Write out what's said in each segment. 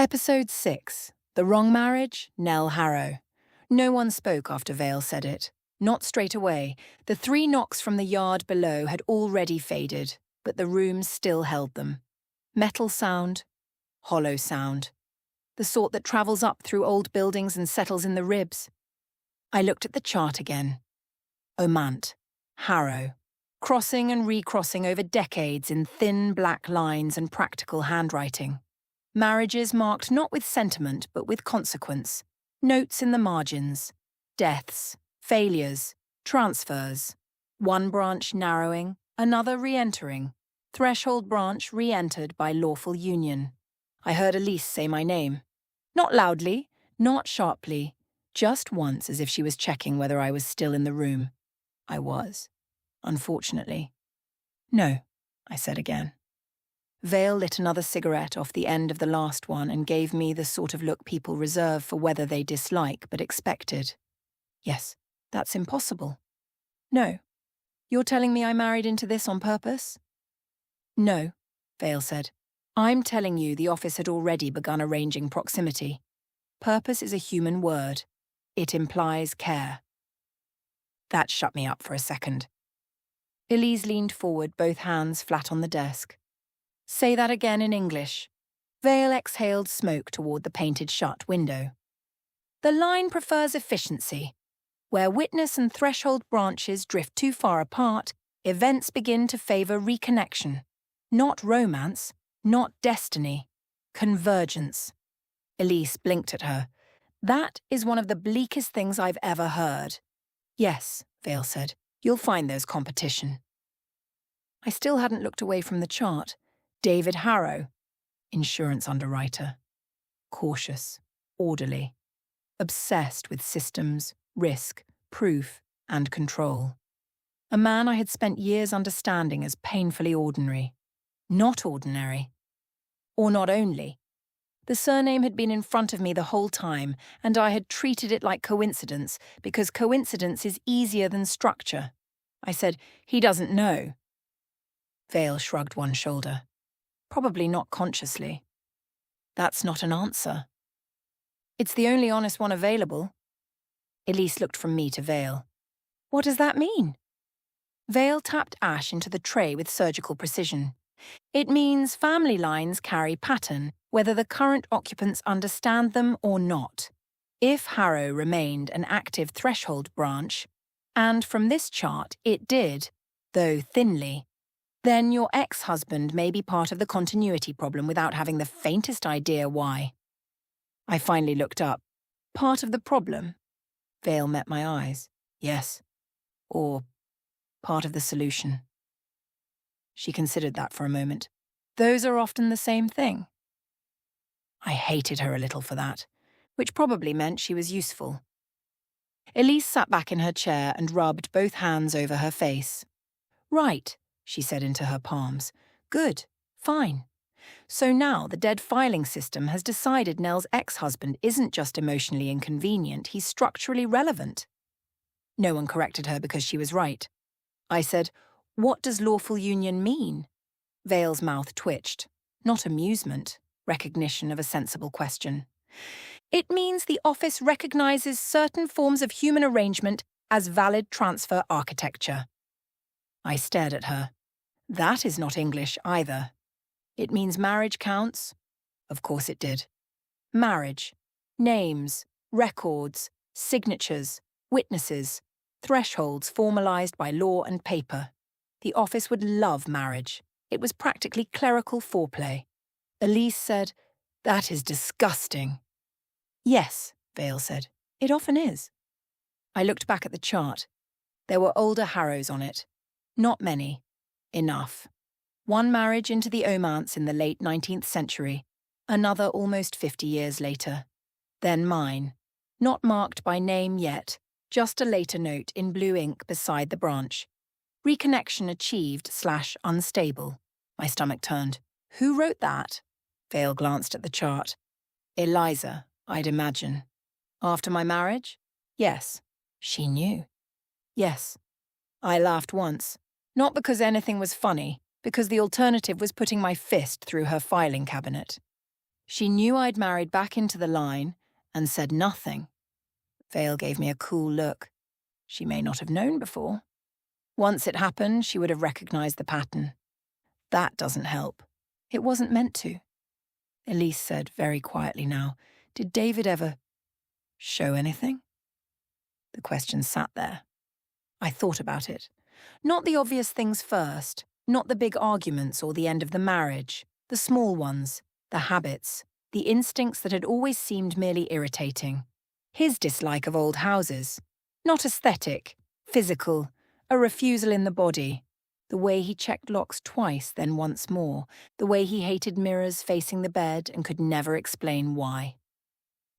Episode 6. The Wrong Marriage, Nell Harrow. No one spoke after Vale said it. Not straight away. The 3 knocks from the yard below had already faded, but the rooms still held them. Metal sound, hollow sound. The sort that travels up through old buildings and settles in the ribs. I looked at the chart again. Omant, Harrow. Crossing and recrossing over decades in thin black lines and practical handwriting. Marriages marked not with sentiment but with consequence. Notes in the margins. Deaths, failures, transfers. One branch narrowing, another re-entering. Threshold branch re-entered by lawful union. I heard Elise say my name. Not loudly, not sharply, just once as if she was checking whether I was still in the room. I was, unfortunately. No, I said again. Vale lit another cigarette off the end of the last one and gave me the sort of look people reserve for whether they dislike but expected. Yes, that's impossible. No. You're telling me I married into this on purpose? No, Vale said. I'm telling you the office had already begun arranging proximity. Purpose is a human word. It implies care. That shut me up for a second. Elise leaned forward, both hands flat on the desk. Say that again in English. Vale exhaled smoke toward the painted-shut window. The line prefers efficiency. Where witness and threshold branches drift too far apart, events begin to favor reconnection. Not romance, not destiny. Convergence. Elise blinked at her. That is one of the bleakest things I've ever heard. Yes, Vale said. You'll find there's competition. I still hadn't looked away from the chart. David Harrow, insurance underwriter. Cautious, orderly, obsessed with systems, risk, proof, and control. A man I had spent years understanding as painfully ordinary. Not ordinary. Or not only. The surname had been in front of me the whole time, and I had treated it like coincidence, because coincidence is easier than structure. I said, he doesn't know. Vale shrugged one shoulder. Probably not consciously. That's not an answer. It's the only honest one available. Elise looked from me to Vale. What does that mean? Vale tapped ash into the tray with surgical precision. It means family lines carry pattern, whether the current occupants understand them or not. If Harrow remained an active threshold branch, and from this chart it did, though thinly, then your ex-husband may be part of the continuity problem without having the faintest idea why. I finally looked up. Part of the problem? Vale met my eyes. Yes. Or part of the solution. She considered that for a moment. Those are often the same thing. I hated her a little for that, which probably meant she was useful. Elise sat back in her chair and rubbed both hands over her face. Right, she said into her palms. Good, fine. So now the dead filing system has decided Nell's ex-husband isn't just emotionally inconvenient, he's structurally relevant. No one corrected her because she was right. I said, what does lawful union mean? Vale's mouth twitched. Not amusement, recognition of a sensible question. It means the office recognizes certain forms of human arrangement as valid transfer architecture. I stared at her. That is not English either. It means marriage counts? Of course it did. Marriage. Names, records, signatures, witnesses, thresholds formalized by law and paper. The office would love marriage. It was practically clerical foreplay. Elise said, that is disgusting. Yes, Vale said. It often is. I looked back at the chart. There were older Harrows on it. Not many. Enough. One marriage into the Omants in the late 19th century, another almost 50 years later. Then mine. Not marked by name yet, just a later note in blue ink beside the branch. Reconnection achieved/unstable. My stomach turned. Who wrote that? Vale glanced at the chart. Eliza, I'd imagine. After my marriage? Yes. She knew. Yes. I laughed once. Not because anything was funny, because the alternative was putting my fist through her filing cabinet. She knew I'd married back into the line and said nothing. Vale gave me a cool look. She may not have known before. Once it happened, she would have recognized the pattern. That doesn't help. It wasn't meant to. Elise said very quietly now, "Did David ever show anything?" The question sat there. I thought about it. Not the obvious things first, not the big arguments or the end of the marriage, the small ones, the habits, the instincts that had always seemed merely irritating. His dislike of old houses. Not aesthetic, physical, a refusal in the body. The way he checked locks twice, then once more. The way he hated mirrors facing the bed and could never explain why.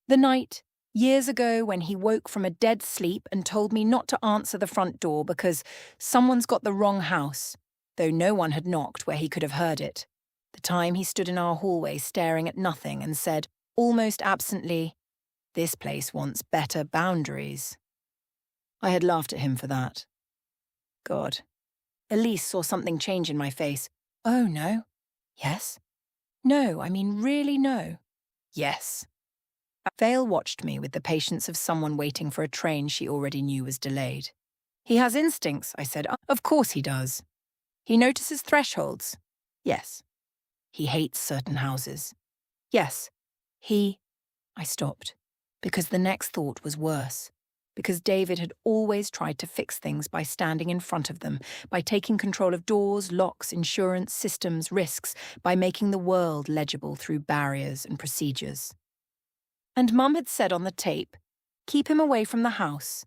The night, years ago, when he woke from a dead sleep and told me not to answer the front door because someone's got the wrong house, though no one had knocked where he could have heard it. The time he stood in our hallway staring at nothing and said, almost absently, "This place wants better boundaries." I had laughed at him for that. God. Elise saw something change in my face. "Oh, no." "Yes." "No, I mean really no." "Yes." Vale watched me with the patience of someone waiting for a train she already knew was delayed. "He has instincts," I said. "Of course he does." "He notices thresholds." "Yes." "He hates certain houses." "Yes." I stopped, because the next thought was worse. Because David had always tried to fix things by standing in front of them, by taking control of doors, locks, insurance, systems, risks, by making the world legible through barriers and procedures. And Mum had said on the tape, "Keep him away from the house.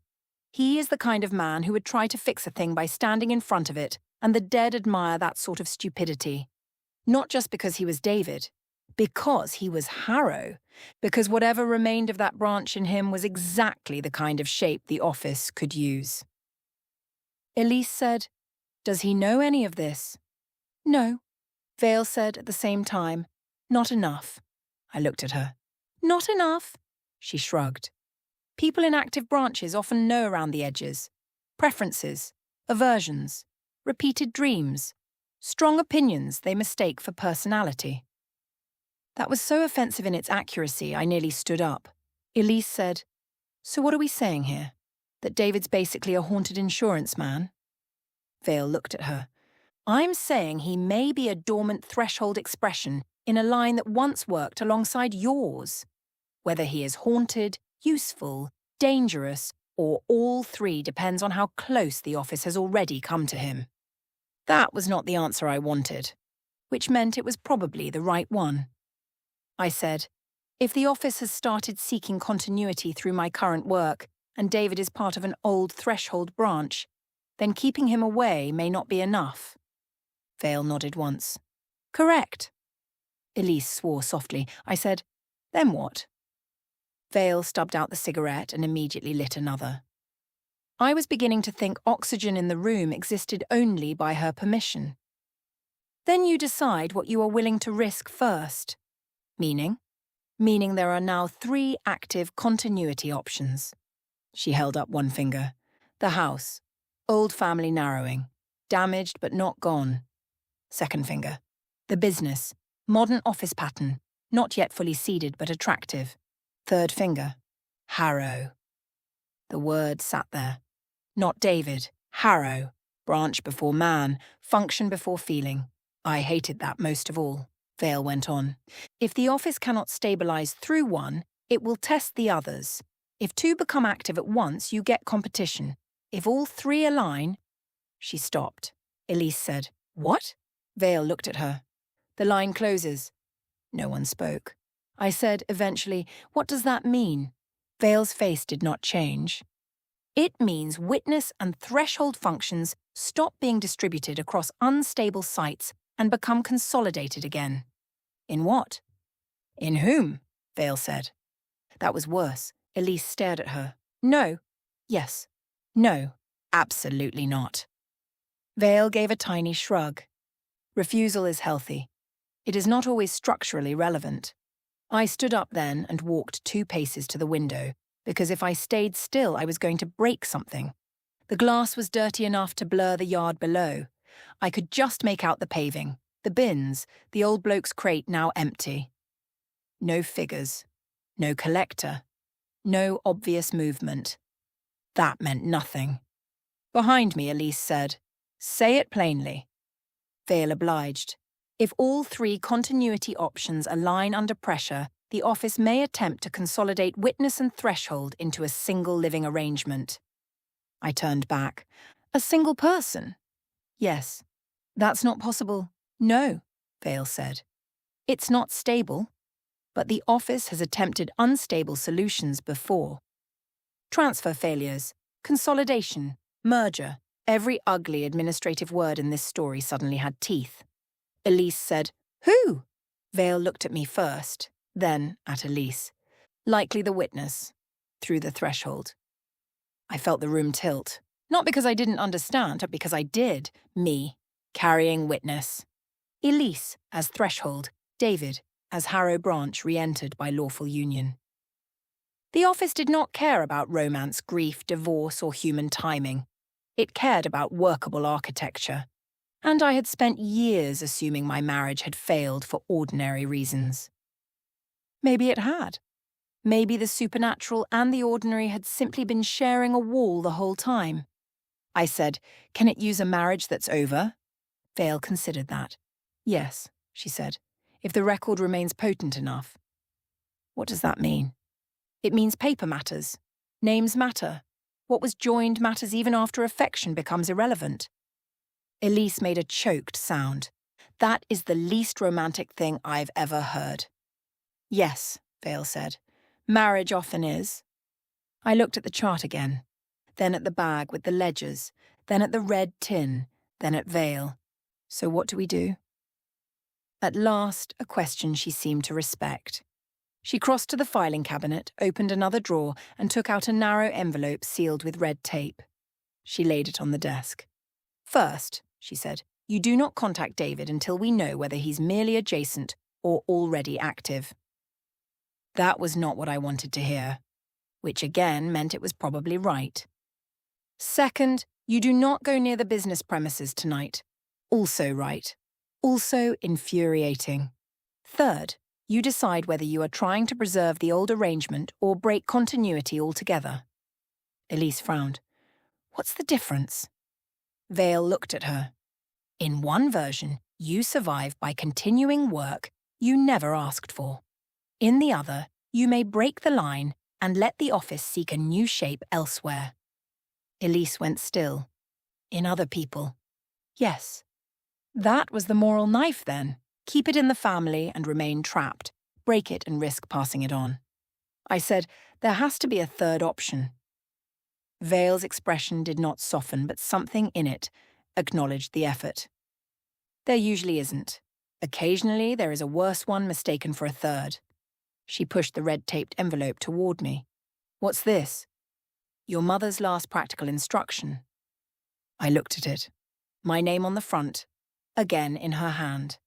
He is the kind of man who would try to fix a thing by standing in front of it, and the dead admire that sort of stupidity. Not just because he was David, because he was Harrow, because whatever remained of that branch in him was exactly the kind of shape the office could use." Elise said, "Does he know any of this?" "No." Vale said at the same time, "Not enough." I looked at her. "Not enough?" She shrugged. "People in active branches often know around the edges. Preferences, aversions, repeated dreams, strong opinions they mistake for personality." That was so offensive in its accuracy, I nearly stood up. Elise said, "So what are we saying here? That David's basically a haunted insurance man?" Vale looked at her. "I'm saying he may be a dormant threshold expression in a line that once worked alongside yours. Whether he is haunted, useful, dangerous, or all three depends on how close the office has already come to him." That was not the answer I wanted, which meant it was probably the right one. I said, "If the office has started seeking continuity through my current work, and David is part of an old threshold branch, then keeping him away may not be enough." Vale nodded once. "Correct." Elise swore softly. I said, "Then what?" Vale stubbed out the cigarette and immediately lit another. I was beginning to think oxygen in the room existed only by her permission. "Then you decide what you are willing to risk first." "Meaning?" "Meaning there are now 3 active continuity options." She held up one finger. "The house. Old family narrowing. Damaged but not gone." Second finger. "The business. Modern office pattern. Not yet fully seeded but attractive." Third finger. "Harrow." The word sat there. Not David. Harrow. Branch before man. Function before feeling. I hated that most of all. Vale went on. "If the office cannot stabilize through one, it will test the others. If 2 become active at once, you get competition. If all 3 align..." She stopped. Elise said, "What?" Vale looked at her. "The line closes." No one spoke. I said, eventually, "What does that mean?" Vale's face did not change. "It means witness and threshold functions stop being distributed across unstable sites and become consolidated again." "In what?" "In whom?" Vale said. That was worse. Elise stared at her. "No." "Yes." "No." "Absolutely not." Vale gave a tiny shrug. Refusal is healthy. It is not always structurally relevant. I stood up then and walked 2 paces to the window, because if I stayed still I was going to break something. The glass was dirty enough to blur the yard below. I could just make out the paving, the bins, the old bloke's crate now empty. No figures. No collector. No obvious movement. That meant nothing. Behind me, Elise said, "Say it plainly." Vale obliged. If all three continuity options align under pressure, the office may attempt to consolidate witness and threshold into a single living arrangement. I turned back. A single person? Yes. That's not possible. No, Vale said. It's not stable, but the office has attempted unstable solutions before. Transfer failures, consolidation, merger. Every ugly administrative word in this story suddenly had teeth. Elise said, "Who?" Vale looked at me first, then at Elise. Likely the witness, through the threshold. I felt the room tilt. Not because I didn't understand, but because I did. Me, carrying witness. Elise as threshold, David as Harrow branch re-entered by lawful union. The office did not care about romance, grief, divorce, or human timing. It cared about workable architecture. And I had spent years assuming my marriage had failed for ordinary reasons. Maybe it had. Maybe the supernatural and the ordinary had simply been sharing a wall the whole time. I said, "Can it use a marriage that's over?" Vale considered that. "Yes," she said, "if the record remains potent enough." What does that mean? It means paper matters. Names matter. What was joined matters even after affection becomes irrelevant. Elise made a choked sound. That is the least romantic thing I've ever heard. "Yes," Vale said. "Marriage often is." I looked at the chart again, then at the bag with the ledgers, then at the red tin, then at Vale. So what do we do? At last, a question she seemed to respect. She crossed to the filing cabinet, opened another drawer, and took out a narrow envelope sealed with red tape. She laid it on the desk. "First," she said, "you do not contact David until we know whether he's merely adjacent or already active." That was not what I wanted to hear, which again meant it was probably right. "Second, you do not go near the business premises tonight." Also right. Also infuriating. Third, you decide whether you are trying to preserve the old arrangement or break continuity altogether. Elise frowned. "What's the difference?" Vale looked at her. "In one version, you survive by continuing work you never asked for. In the other, you may break the line and let the office seek a new shape elsewhere." Elise went still. "In other people." Yes. That was the moral knife then. Keep it in the family and remain trapped. Break it and risk passing it on. I said, "There has to be a third option." Vale's expression did not soften, but something in it acknowledged the effort. "There usually isn't. Occasionally there is a worse one mistaken for a third." She pushed the red-taped envelope toward me. "What's this?" "Your mother's last practical instruction." I looked at it. My name on the front, again in her hand.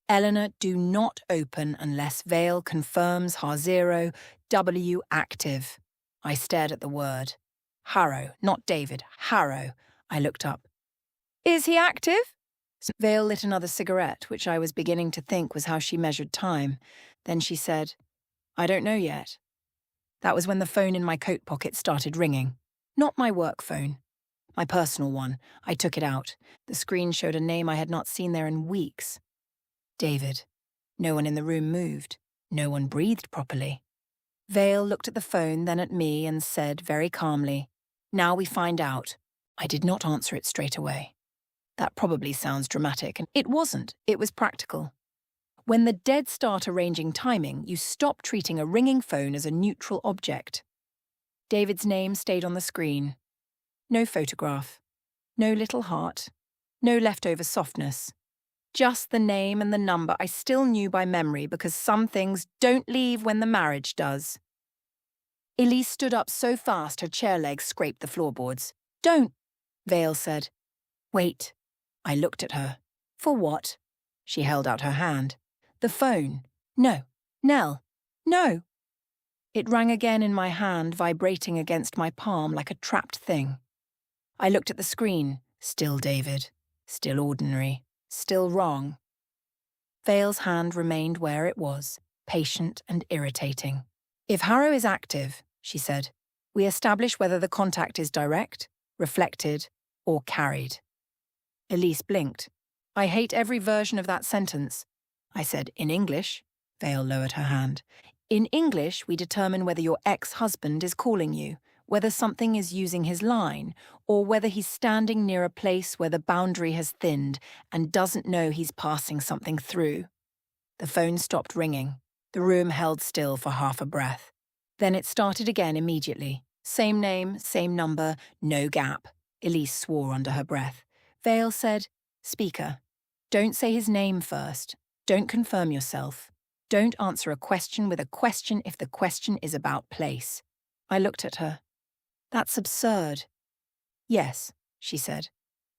"Eleanor, do not open unless Vale confirms Har0 W active." I stared at the word. Harrow, not David, Harrow. I looked up. "Is he active?" Vale lit another cigarette, which I was beginning to think was how she measured time. Then she said, "I don't know yet." That was when the phone in my coat pocket started ringing. Not my work phone. My personal one. I took it out. The screen showed a name I had not seen there in weeks. David. No one in the room moved. No one breathed properly. Vale looked at the phone, then at me, and said very calmly, "Now we find out." I did not answer it straight away. That probably sounds dramatic, and it wasn't. It was practical. When the dead start arranging timing, you stop treating a ringing phone as a neutral object. David's name stayed on the screen. No photograph. No little heart. No leftover softness. Just the name and the number I still knew by memory because some things don't leave when the marriage does. Elise stood up so fast her chair legs scraped the floorboards. "Don't," Vale said. "Wait." I looked at her. "For what?" She held out her hand. "The phone." "No. Nell. No." It rang again in my hand, vibrating against my palm like a trapped thing. I looked at the screen. Still David. Still ordinary. Still wrong. Vale's hand remained where it was. patient and irritating. If Harrow is active, she said, we establish whether the contact is direct, reflected, or carried. Elise blinked. I hate every version of that sentence. I said, in English. Vale lowered her hand. In English, we determine whether your ex-husband is calling you, whether something is using his line, or whether he's standing near a place where the boundary has thinned and doesn't know he's passing something through. The phone stopped ringing. The room held still for half a breath. Then it started again immediately. Same name, same number, no gap. Elise swore under her breath. Vale said, speaker. Don't say his name first. Don't confirm yourself. Don't answer a question with a question if the question is about place. I looked at her. That's absurd. Yes, she said,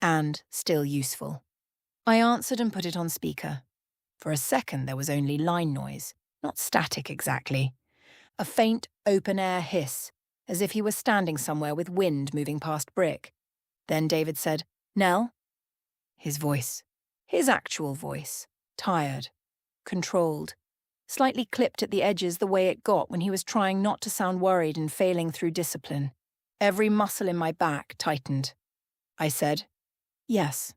and still useful. I answered and put it on speaker. For a second there was only line noise, not static exactly. A faint, open-air hiss, as if he were standing somewhere with wind moving past brick. Then David said, Nell? His voice. His actual voice. Tired. Controlled. Slightly clipped at the edges the way it got when he was trying not to sound worried and failing through discipline. Every muscle in my back tightened. I said, yes.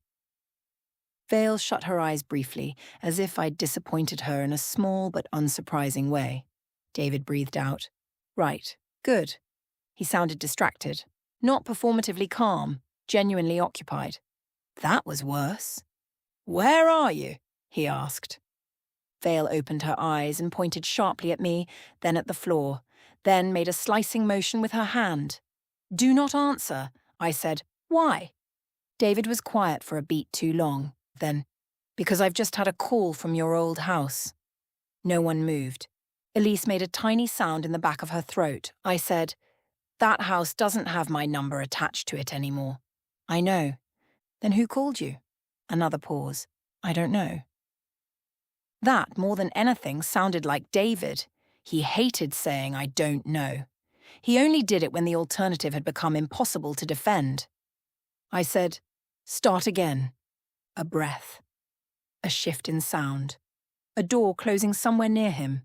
Vale shut her eyes briefly, as if I'd disappointed her in a small but unsurprising way. David breathed out. Right, good. He sounded distracted, not performatively calm, genuinely occupied. That was worse. Where are you? He asked. Vale opened her eyes and pointed sharply at me, then at the floor, then made a slicing motion with her hand. Do not answer, I said. Why? David was quiet for a beat too long. Then, because I've just had a call from your old house. No one moved. Elise made a tiny sound in the back of her throat. I said, that house doesn't have my number attached to it anymore. I know. Then who called you? Another pause. I don't know. That, more than anything, sounded like David. He hated saying I don't know. He only did it when the alternative had become impossible to defend. I said, start again. A breath. A shift in sound. A door closing somewhere near him.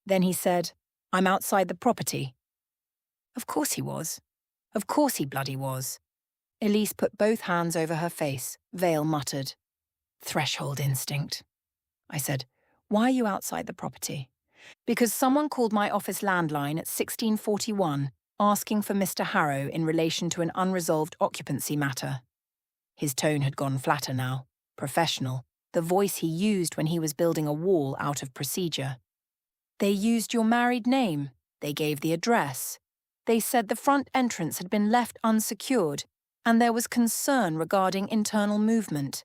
Then he said, I'm outside the property. Of course he was. Of course he bloody was. Elise put both hands over her face. Vale muttered. Threshold instinct. I said, why are you outside the property? Because someone called my office landline at 1641 asking for Mr. Harrow in relation to an unresolved occupancy matter. His tone had gone flatter now, professional, the voice he used when he was building a wall out of procedure. They used your married name. They gave the address. They said the front entrance had been left unsecured, and there was concern regarding internal movement.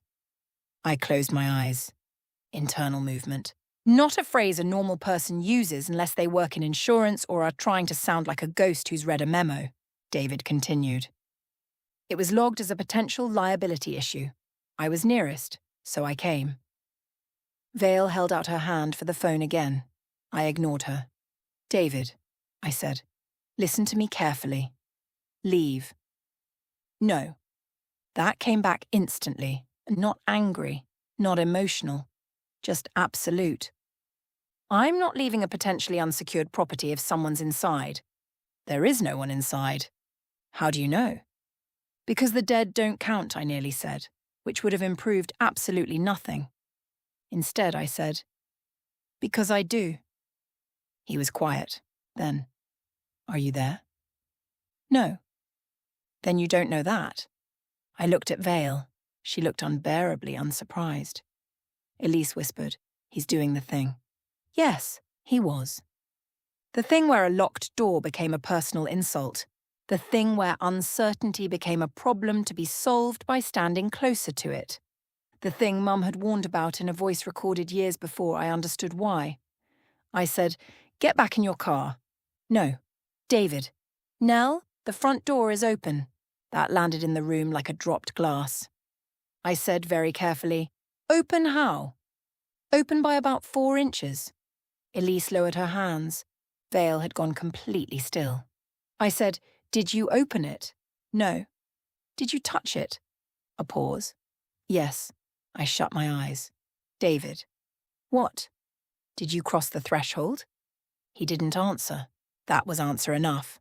I closed my eyes. Internal movement. Not a phrase a normal person uses unless they work in insurance or are trying to sound like a ghost who's read a memo, David continued. It was logged as a potential liability issue. I was nearest, so I came. Vale held out her hand for the phone again. I ignored her. David, I said, listen to me carefully. Leave. No. That came back instantly, not angry, not emotional. Just absolute. I'm not leaving a potentially unsecured property if someone's inside. There is no one inside. How do you know? Because the dead don't count, I nearly said, which would have improved absolutely nothing. Instead, I said, because I do. He was quiet. Then, are you there? No. Then you don't know that. I looked at Vale. She looked unbearably unsurprised. Elise whispered, he's doing the thing. Yes, he was. The thing where a locked door became a personal insult. The thing where uncertainty became a problem to be solved by standing closer to it. The thing Mum had warned about in a voice recorded years before I understood why. I said, get back in your car. No. David. Nell, the front door is open. That landed in the room like a dropped glass. I said very carefully, open how? Open by about 4 inches. Elise lowered her hands. Vale had gone completely still. I said, did you open it? No. Did you touch it? A pause. Yes. I shut my eyes. David. What? Did you cross the threshold? He didn't answer. That was answer enough.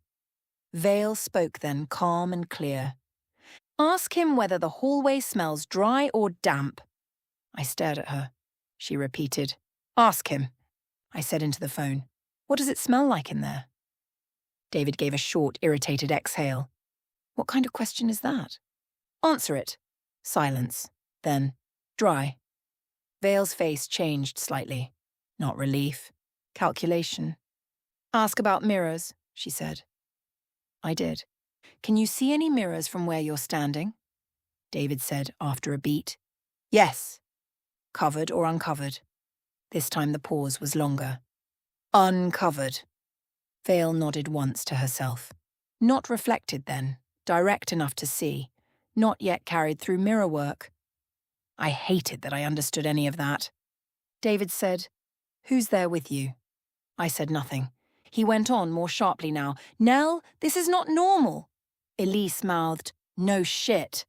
Vale spoke then, calm and clear. Ask him whether the hallway smells dry or damp. I stared at her. She repeated, Ask him. I said into the phone, What does it smell like in there? David gave a short, irritated exhale. What kind of question is that? Answer it. Silence. Then, dry. Vale's face changed slightly. Not relief. Calculation. Ask about mirrors, she said. I did. Can you see any mirrors from where you're standing? David said after a beat. Yes. Covered or uncovered? This time the pause was longer. Uncovered. Vale nodded once to herself. Not reflected then, direct enough to see, not yet carried through mirror work. I hated that I understood any of that. David said, Who's there with you? I said nothing. He went on more sharply now. Nell, this is not normal. Elise mouthed, No shit.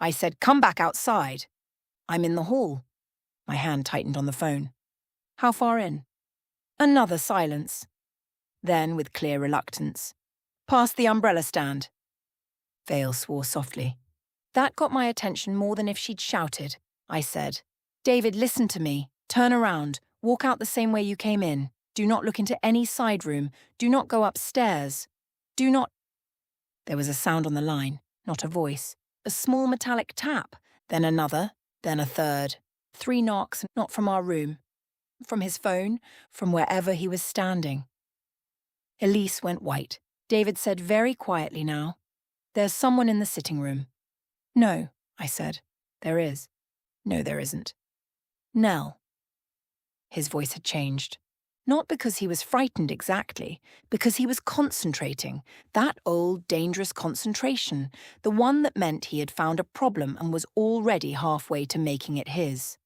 I said, Come back outside. I'm in the hall. My hand tightened on the phone. How far in? Another silence. Then, with clear reluctance, Past the umbrella stand. Vale swore softly. That got my attention more than if she'd shouted. I said, David, listen to me. Turn around. Walk out the same way you came in. Do not look into any side room. Do not go upstairs. Do not... There was a sound on the line, not a voice. A small metallic tap, then another, then a third. 3 knocks, not from our room. From his phone, from wherever he was standing. Elise went white. David said very quietly now, There's someone in the sitting room. No, I said. There is. No, there isn't. Nell. His voice had changed. Not because he was frightened exactly, because he was concentrating. That old, dangerous concentration, the one that meant he had found a problem and was already halfway to making it his.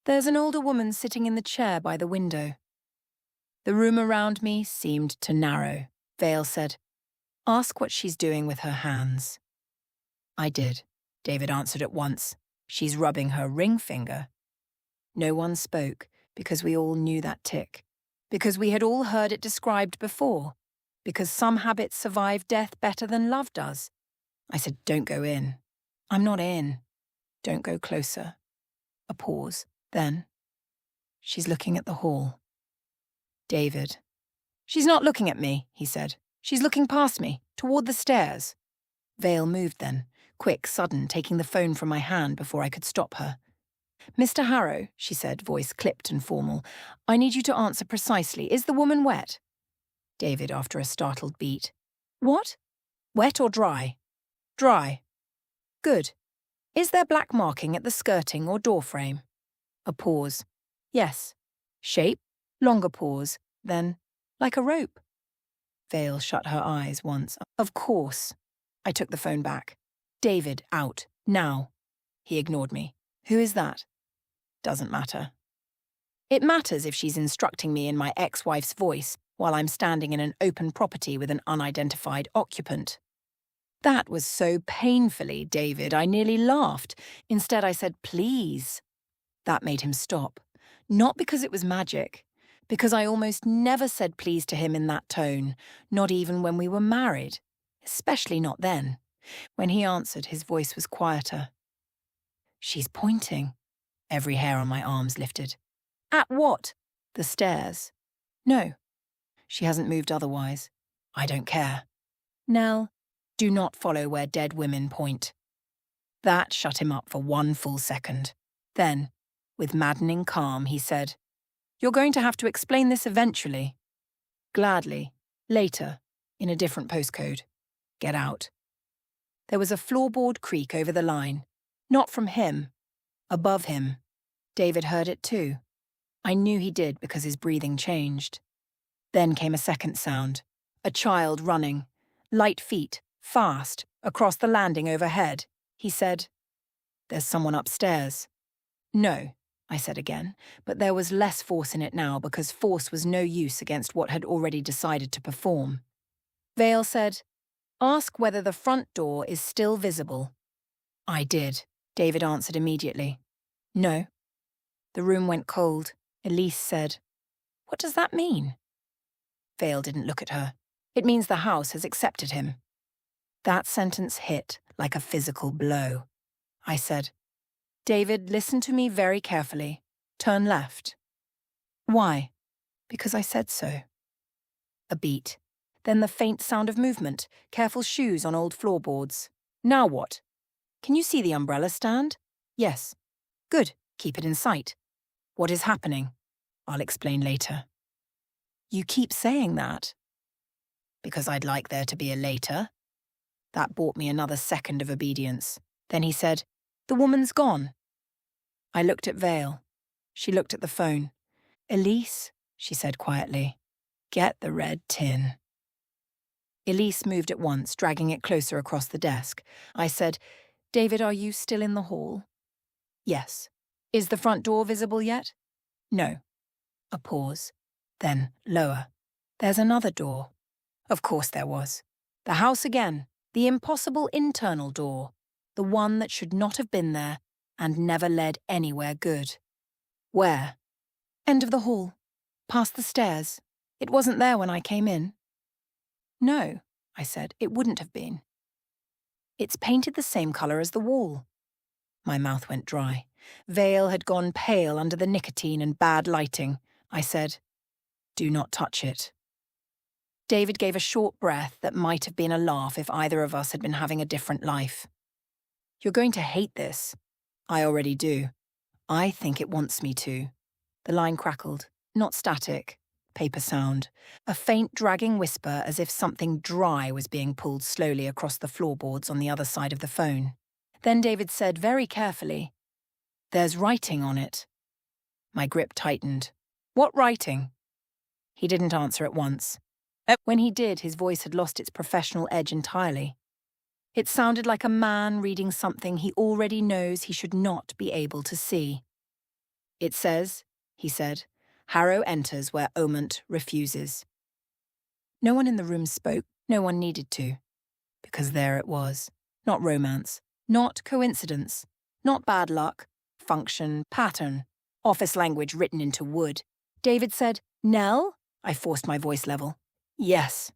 There's an older woman sitting in the chair by the window. The room around me seemed to narrow. Vale said, Ask what she's doing with her hands. I did. David answered at once. She's rubbing her ring finger. No one spoke, because we all knew that tick. Because we had all heard it described before. Because some habits survive death better than love does. I said, Don't go in. I'm not in. Don't go closer. A pause. Then, She's looking at the hall. David. She's not looking at me, he said. She's looking past me, toward the stairs. Vale moved then, quick, sudden, taking the phone from my hand before I could stop her. Mr. Harrow, she said, voice clipped and formal, I need you to answer precisely. Is the woman wet? David, after a startled beat. What? Wet or dry? Dry. Good. Is there black marking at the skirting or door frame? A pause. Yes. Shape? Longer pause. Then, like a rope. Vale shut her eyes once. Of course. I took the phone back. David, out. Now. He ignored me. Who is that? Doesn't matter. It matters if she's instructing me in my ex-wife's voice while I'm standing in an open property with an unidentified occupant. That was so painfully, David, I nearly laughed. Instead, I said, please. That made him stop. Not because it was magic, because I almost never said please to him in that tone, not even when we were married, especially not then. When he answered, his voice was quieter. She's pointing. Every hair on my arms lifted. At what? The stairs. No. She hasn't moved otherwise. I don't care. Nell, do not follow where dead women point. That shut him up for one full second. Then, with maddening calm, he said, You're going to have to explain this eventually. Gladly. Later. In a different postcode. Get out. There was a floorboard creak over the line. Not from him. Above him. David heard it too. I knew he did because his breathing changed. Then came a second sound. A child running. Light feet, fast, across the landing overhead. He said, There's someone upstairs. No, I said again, but there was less force in it now because force was no use against what had already decided to perform. Vale said, Ask whether the front door is still visible. I did. David answered immediately. No. The room went cold. Elise said, "What does that mean?" Vale didn't look at her. "It means the house has accepted him." That sentence hit like a physical blow. I said, "David, listen to me very carefully. Turn left." "Why?" "Because I said so." A beat. Then the faint sound of movement, careful shoes on old floorboards. "Now what?" "Can you see the umbrella stand?" "Yes." "Good. Keep it in sight." "What is happening?" "I'll explain later." "You keep saying that." "Because I'd like there to be a later." That bought me another second of obedience. Then he said, "The woman's gone." I looked at Vale. She looked at the phone. "Elise," she said quietly, "get the red tin." Elise moved at once, dragging it closer across the desk. I said, "David, are you still in the hall?" "Yes." "Is the front door visible yet?" "No." A pause. Then, lower. "There's another door." Of course there was. The house again. The impossible internal door. The one that should not have been there and never led anywhere good. "Where?" "End of the hall. Past the stairs. It wasn't there when I came in." "No," I said, "it wouldn't have been." "It's painted the same colour as the wall." My mouth went dry. Vale had gone pale under the nicotine and bad lighting. I said, "Do not touch it." David gave a short breath that might have been a laugh if either of us had been having a different life. "You're going to hate this." "I already do." "I think it wants me to." The line crackled. Not static. Paper sound. A faint dragging whisper as if something dry was being pulled slowly across the floorboards on the other side of the phone. Then David said very carefully, "There's writing on it." My grip tightened. "What writing?" He didn't answer at once. When he did, his voice had lost its professional edge entirely. It sounded like a man reading something he already knows he should not be able to see. "It says," he said, "Harrow enters where Omont refuses." No one in the room spoke. No one needed to. Because there it was. Not romance. Not coincidence. Not bad luck. Function, pattern. Office language written into wood. David said, "Nell?" I forced my voice level. "Yes."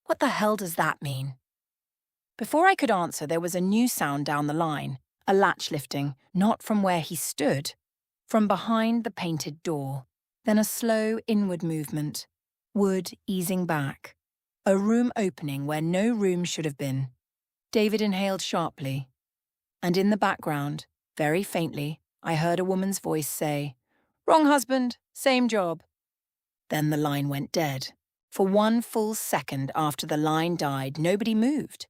"What the hell does that mean?" Before I could answer, there was a new sound down the line. A latch lifting, not from where he stood. From behind the painted door. Then a slow inward movement. Wood easing back. A room opening where no room should have been. David inhaled sharply. And in the background, very faintly, I heard a woman's voice say, "Wrong husband, same job." Then the line went dead. For 1 full second after the line died, nobody moved.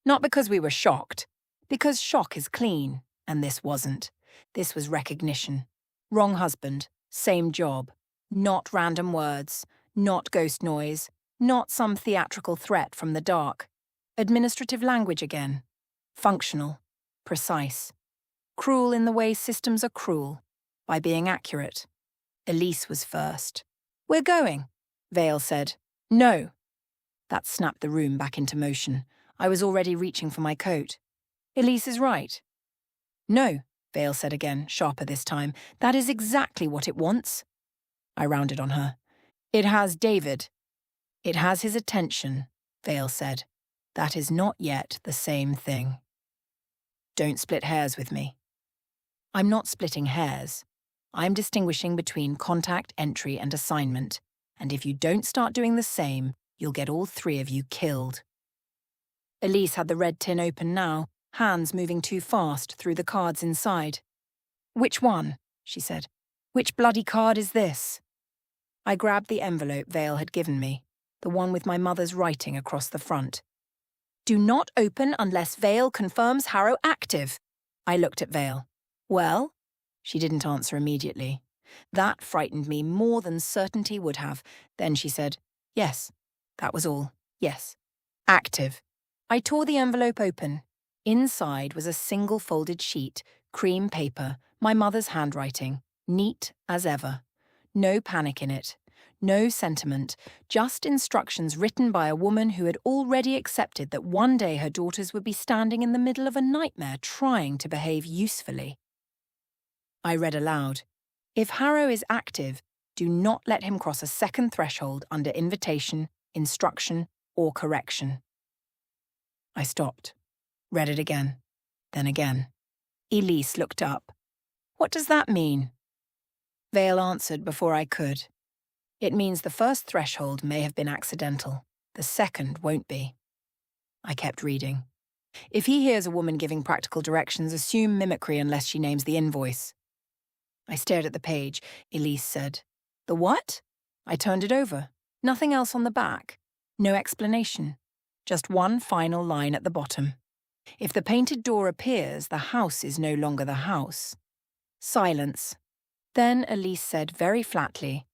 Not because we were shocked. Because shock is clean, and this wasn't. This was recognition. Wrong husband, same job. Not random words. Not ghost noise. Not some theatrical threat from the dark. Administrative language again. Functional. Precise. Cruel in the way systems are cruel. By being accurate. Elise was first. "We're going," Vale said. "No." That snapped the room back into motion. I was already reaching for my coat. "Elise is right." "No," Vale said again, sharper this time. "That is exactly what it wants." I rounded on her. "It has David." "It has his attention," Vale said. "That is not yet the same thing." Don't split hairs with me. I'm not splitting hairs. I'm distinguishing between contact, entry, and assignment. And if you don't start doing the same, you'll get all 3 of you killed. Elise had the red tin open now, hands moving too fast through the cards inside. "Which one?" she said. "Which bloody card is this?" I grabbed the envelope Vale had given me, the one with my mother's writing across the front. "Do not open unless Vale confirms Harrow active." I looked at Vale. "Well?" She didn't answer immediately. That frightened me more than certainty would have. Then she said, "Yes." That was all. "Yes. Active." I tore the envelope open. Inside was a single folded sheet, cream paper, my mother's handwriting, neat as ever. No panic in it. No sentiment, just instructions written by a woman who had already accepted that one day her daughters would be standing in the middle of a nightmare trying to behave usefully. I read aloud. If Harrow is active, do not let him cross a second threshold under invitation, instruction, or correction. I stopped, read it again, then again. Elise looked up. What does that mean? Vale answered before I could. It means the first threshold may have been accidental. The second won't be. I kept reading. If he hears a woman giving practical directions, assume mimicry unless she names the invoice. I stared at the page. Elise said, The what? I turned it over. Nothing else on the back. No explanation. Just one final line at the bottom. If the painted door appears, the house is no longer the house. Silence. Then Elise said very flatly,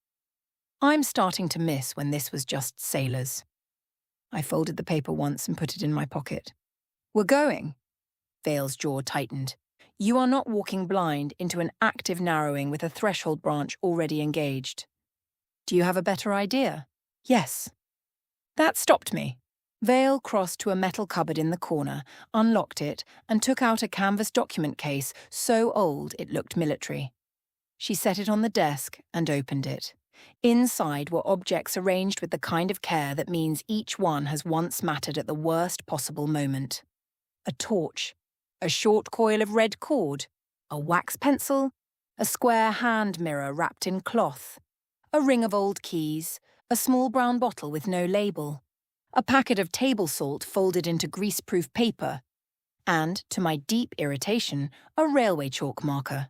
I'm starting to miss when this was just sailors. I folded the paper once and put it in my pocket. We're going. Vale's jaw tightened. You are not walking blind into an active narrowing with a threshold branch already engaged. Do you have a better idea? Yes. That stopped me. Vale crossed to a metal cupboard in the corner, unlocked it, and took out a canvas document case so old it looked military. She set it on the desk and opened it. Inside were objects arranged with the kind of care that means each one has once mattered at the worst possible moment. A torch, a short coil of red cord, a wax pencil, a square hand mirror wrapped in cloth, a ring of old keys, a small brown bottle with no label, a packet of table salt folded into greaseproof paper, and, to my deep irritation, a railway chalk marker.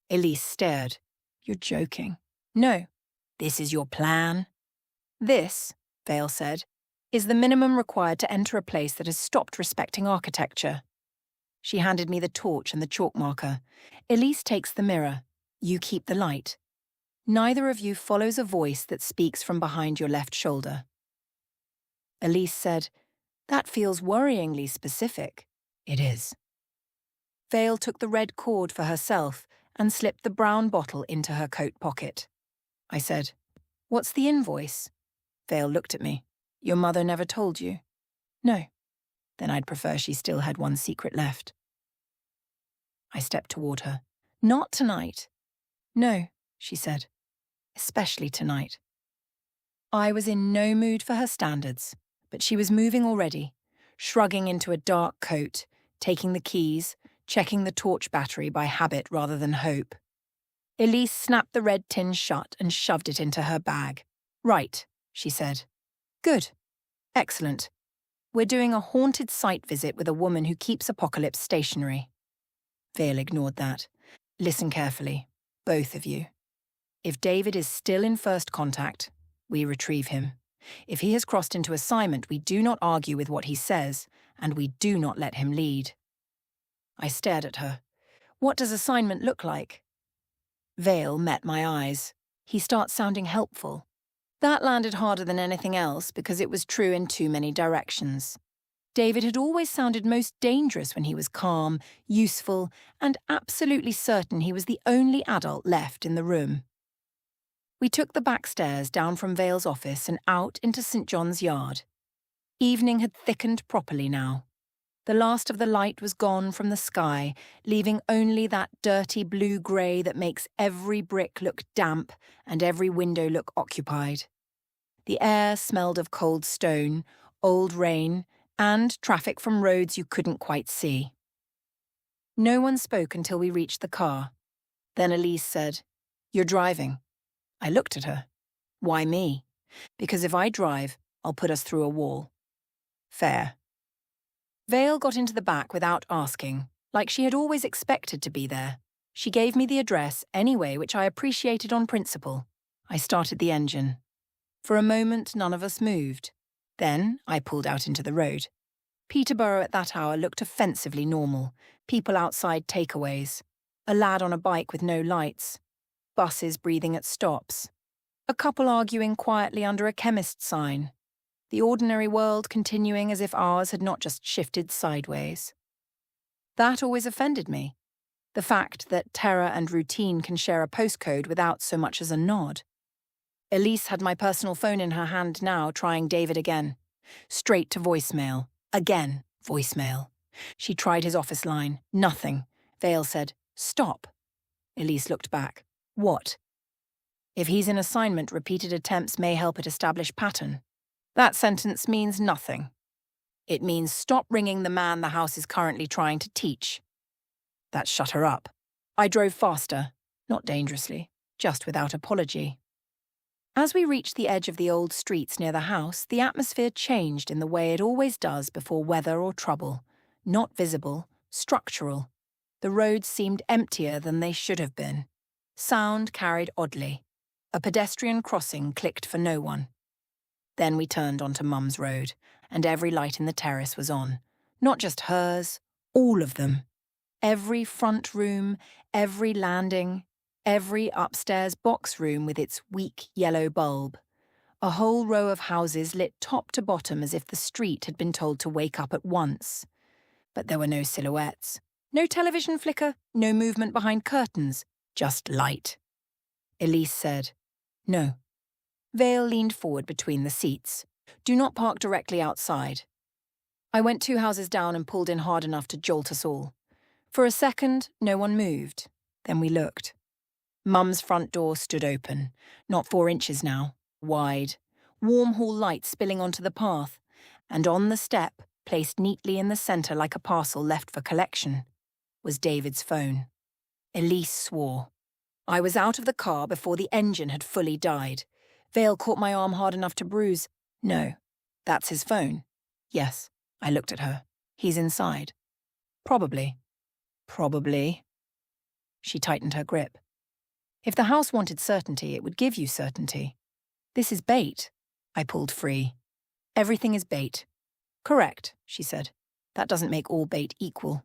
Elise stared. You're joking. No. This is your plan? This, Vale said, is the minimum required to enter a place that has stopped respecting architecture. She handed me the torch and the chalk marker. Elise takes the mirror. You keep the light. Neither of you follows a voice that speaks from behind your left shoulder. Elise said, That feels worryingly specific. It is. Vale took the red cord for herself and slipped the brown bottle into her coat pocket. I said, What's the invoice? Vale looked at me. Your mother never told you? No. Then I'd prefer she still had one secret left. I stepped toward her. Not tonight. No, she said. Especially tonight. I was in no mood for her standards, but she was moving already, shrugging into a dark coat, taking the keys, checking the torch battery by habit rather than hope. Elise snapped the red tin shut and shoved it into her bag. Right, she said. Good. Excellent. We're doing a haunted site visit with a woman who keeps Apocalypse stationary. Vale ignored that. Listen carefully, both of you. If David is still in first contact, we retrieve him. If he has crossed into assignment, we do not argue with what he says, and we do not let him lead. I stared at her. What does assignment look like? Vale met my eyes. He starts sounding helpful. That landed harder than anything else because it was true in too many directions. David had always sounded most dangerous when he was calm, useful, and absolutely certain he was the only adult left in the room. We took the back stairs down from Vale's office and out into St. John's Yard. Evening had thickened properly now. The last of the light was gone from the sky, leaving only that dirty blue-grey that makes every brick look damp and every window look occupied. The air smelled of cold stone, old rain, and traffic from roads you couldn't quite see. No one spoke until we reached the car. Then Elise said, You're driving. I looked at her. Why me? Because if I drive, I'll put us through a wall. Fair. Vale got into the back without asking, like she had always expected to be there. She gave me the address anyway, which I appreciated on principle. I started the engine. For a moment, none of us moved. Then I pulled out into the road. Peterborough at that hour looked offensively normal. People outside takeaways. A lad on a bike with no lights. Buses breathing at stops. A couple arguing quietly under a chemist's sign. The ordinary world continuing as if ours had not just shifted sideways. That always offended me. The fact that terror and routine can share a postcode without so much as a nod. Elise had my personal phone in her hand now, trying David again. Straight to voicemail. Again, voicemail. She tried his office line. Nothing. Vale said, Stop. Elise looked back. What? If he's in assignment, repeated attempts may help it establish pattern. That sentence means nothing. It means stop ringing the man the house is currently trying to teach. That shut her up. I drove faster, not dangerously, just without apology. As we reached the edge of the old streets near the house, the atmosphere changed in the way it always does before weather or trouble. Not visible, structural. The roads seemed emptier than they should have been. Sound carried oddly. A pedestrian crossing clicked for no one. Then we turned onto Mum's road, and every light in the terrace was on. Not just hers, all of them. Every front room, every landing, every upstairs box room with its weak yellow bulb. A whole row of houses lit top to bottom as if the street had been told to wake up at once. But there were no silhouettes, no television flicker, no movement behind curtains, just light. Elise said, "No." Vale leaned forward between the seats. "Do not park directly outside." I went 2 houses down and pulled in hard enough to jolt us all. For a second, no one moved. Then we looked. Mum's front door stood open, not 4 inches now, wide, warm hall light spilling onto the path, and on the step, placed neatly in the centre like a parcel left for collection, was David's phone. Elise swore. I was out of the car before the engine had fully died. Vale caught my arm hard enough to bruise. "No, that's his phone." "Yes." I looked at her. "He's inside." "Probably." "Probably." She tightened her grip. "If the house wanted certainty, it would give you certainty. This is bait." I pulled free. "Everything is bait." "Correct," she said. "That doesn't make all bait equal."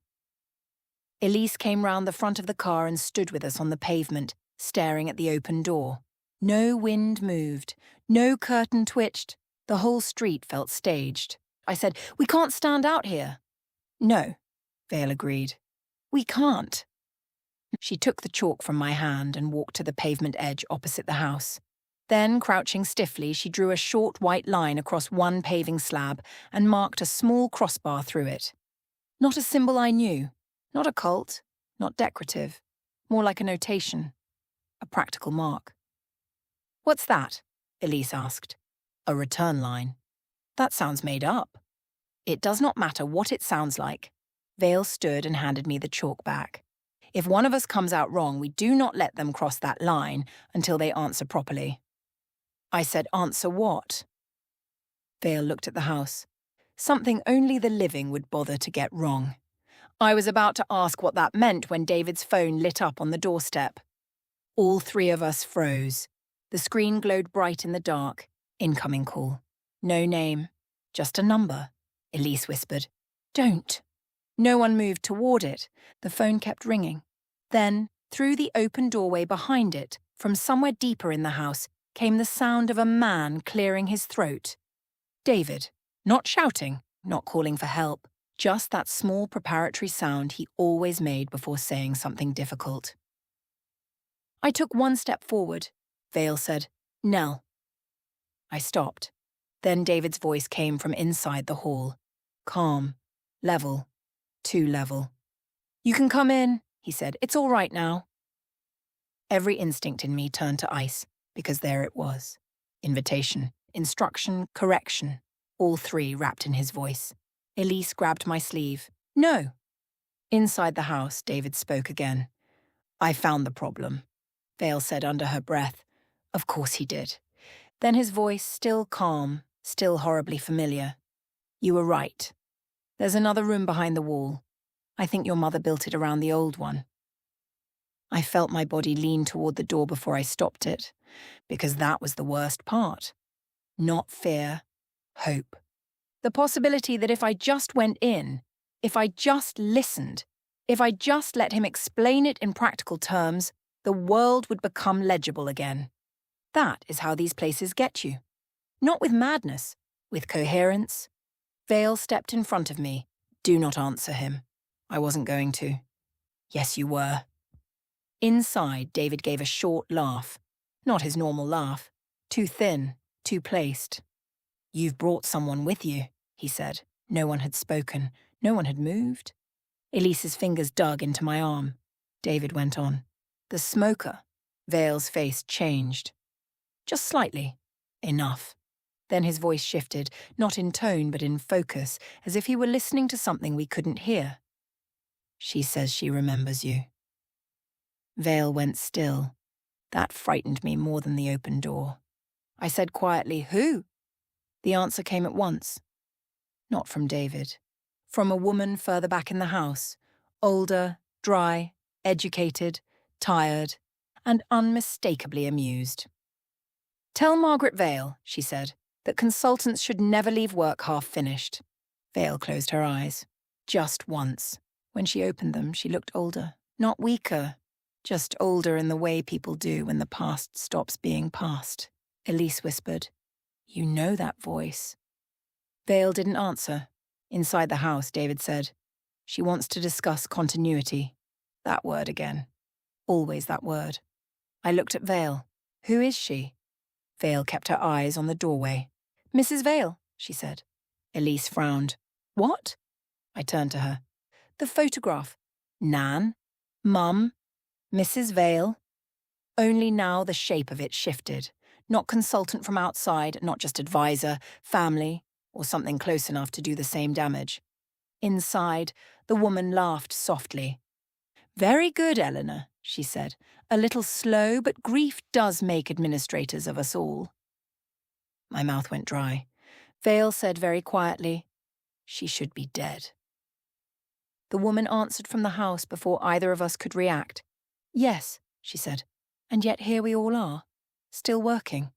Elise came round the front of the car and stood with us on the pavement, staring at the open door. No wind moved, no curtain twitched. The whole street felt staged. I said, "We can't stand out here." "No," Vale agreed. "We can't." She took the chalk from my hand and walked to the pavement edge opposite the house. Then, crouching stiffly, she drew a short white line across one paving slab and marked a small crossbar through it. Not a symbol I knew, not a cult, not decorative, more like a notation, a practical mark. "What's that?" Elise asked. "A return line." "That sounds made up." "It does not matter what it sounds like." Vale stood and handed me the chalk back. "If one of us comes out wrong, we do not let them cross that line until they answer properly." I said, "Answer what?" Vale looked at the house. Something only the living would bother to get wrong. I was about to ask what that meant when David's phone lit up on the doorstep. All 3 of us froze. The screen glowed bright in the dark. Incoming call. No name. "Just a number," Elise whispered. "Don't." No one moved toward it. The phone kept ringing. Then, through the open doorway behind it, from somewhere deeper in the house, came the sound of a man clearing his throat. David, not shouting, not calling for help, just that small preparatory sound he always made before saying something difficult. I took 1 step forward. Vale said, "Nell." I stopped. Then David's voice came from inside the hall. Calm. Level. Too level. "You can come in," he said. "It's all right now." Every instinct in me turned to ice, because there it was. Invitation, instruction, correction, all 3 wrapped in his voice. Elise grabbed my sleeve. "No." Inside the house, David spoke again. "I found the problem," Vale said under her breath. Of course he did. Then his voice, still calm, still horribly familiar. "You were right. There's another room behind the wall. I think your mother built it around the old one." I felt my body lean toward the door before I stopped it, because that was the worst part. Not fear, hope. The possibility that if I just went in, if I just listened, if I just let him explain it in practical terms, the world would become legible again. That is how these places get you. Not with madness, with coherence. Vale stepped in front of me. Do not answer him. I wasn't going to. Yes, you were. Inside, David gave a short laugh. Not his normal laugh. Too thin, too placed. "You've brought someone with you," he said. No one had spoken. No one had moved. Elise's fingers dug into my arm. David went on. "The smoker. Vale's face changed. Just slightly. Enough. Then his voice shifted, not in tone but in focus, as if he were listening to something we couldn't hear. She says she remembers you. Vale went still. That frightened me more than the open door. I said quietly, "Who?" The answer came at once. Not from David. From a woman further back in the house. Older, dry, educated, tired, and unmistakably amused. "Tell Margaret Vale," she said, "that consultants should never leave work half-finished." Vale closed her eyes. Just once. When she opened them, she looked older. Not weaker. Just older in the way people do when the past stops being past. Elise whispered, "You know that voice." Vale didn't answer. Inside the house, David said, "She wants to discuss continuity." That word again. Always that word. I looked at Vale. "Who is she?" Vale kept her eyes on the doorway. "Mrs. Vale," she said. Elise frowned. "What?" I turned to her. "The photograph. Nan, Mum, Mrs. Vale." Only now the shape of it shifted. Not consultant from outside, not just advisor, family, or something close enough to do the same damage. Inside, the woman laughed softly. "Very good, Eleanor," she said. "A little slow, but grief does make administrators of us all." My mouth went dry. Vale said very quietly, "She should be dead." The woman answered from the house before either of us could react. "Yes," she said, "and yet here we all are, still working."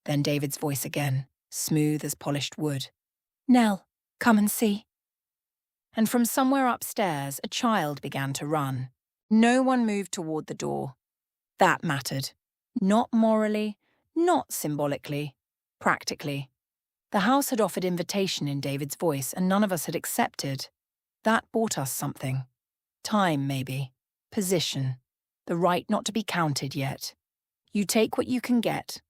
Then David's voice again, smooth as polished wood. "Nell, come and see." And from somewhere upstairs, a child began to run. No one moved toward the door. That mattered. Not morally, not symbolically, practically. The house had offered invitation in David's voice, and none of us had accepted. That bought us something. Time, maybe. Position. The right not to be counted yet. You take what you can get.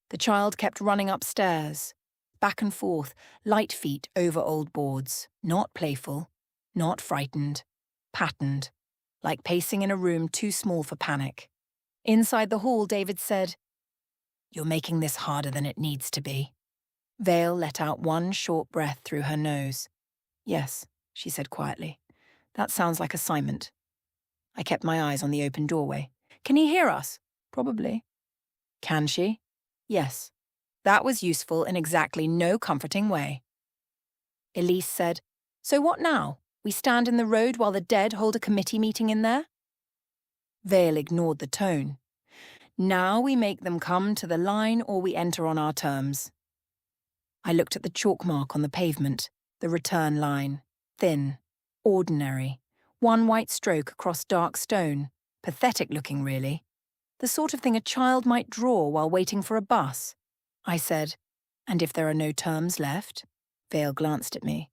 The child kept running upstairs, back and forth, light feet over old boards. Not playful, not frightened, patterned, like pacing in a room too small for panic. Inside the hall, David said, "You're making this harder than it needs to be." Vale let out one short breath through her nose. "Yes," she said quietly. "That sounds like assignment." I kept my eyes on the open doorway. "Can he hear us?" "Probably." "Can she?" "Yes." That was useful in exactly no comforting way. Elise said, "So what now? We stand in the road while the dead hold a committee meeting in there?" Vale ignored the tone. "Now we make them come to the line or we enter on our terms." I looked at the chalk mark on the pavement, the return line. Thin, ordinary, one white stroke across dark stone, pathetic looking really. The sort of thing a child might draw while waiting for a bus. I said, "And if there are no terms left?" Vale glanced at me.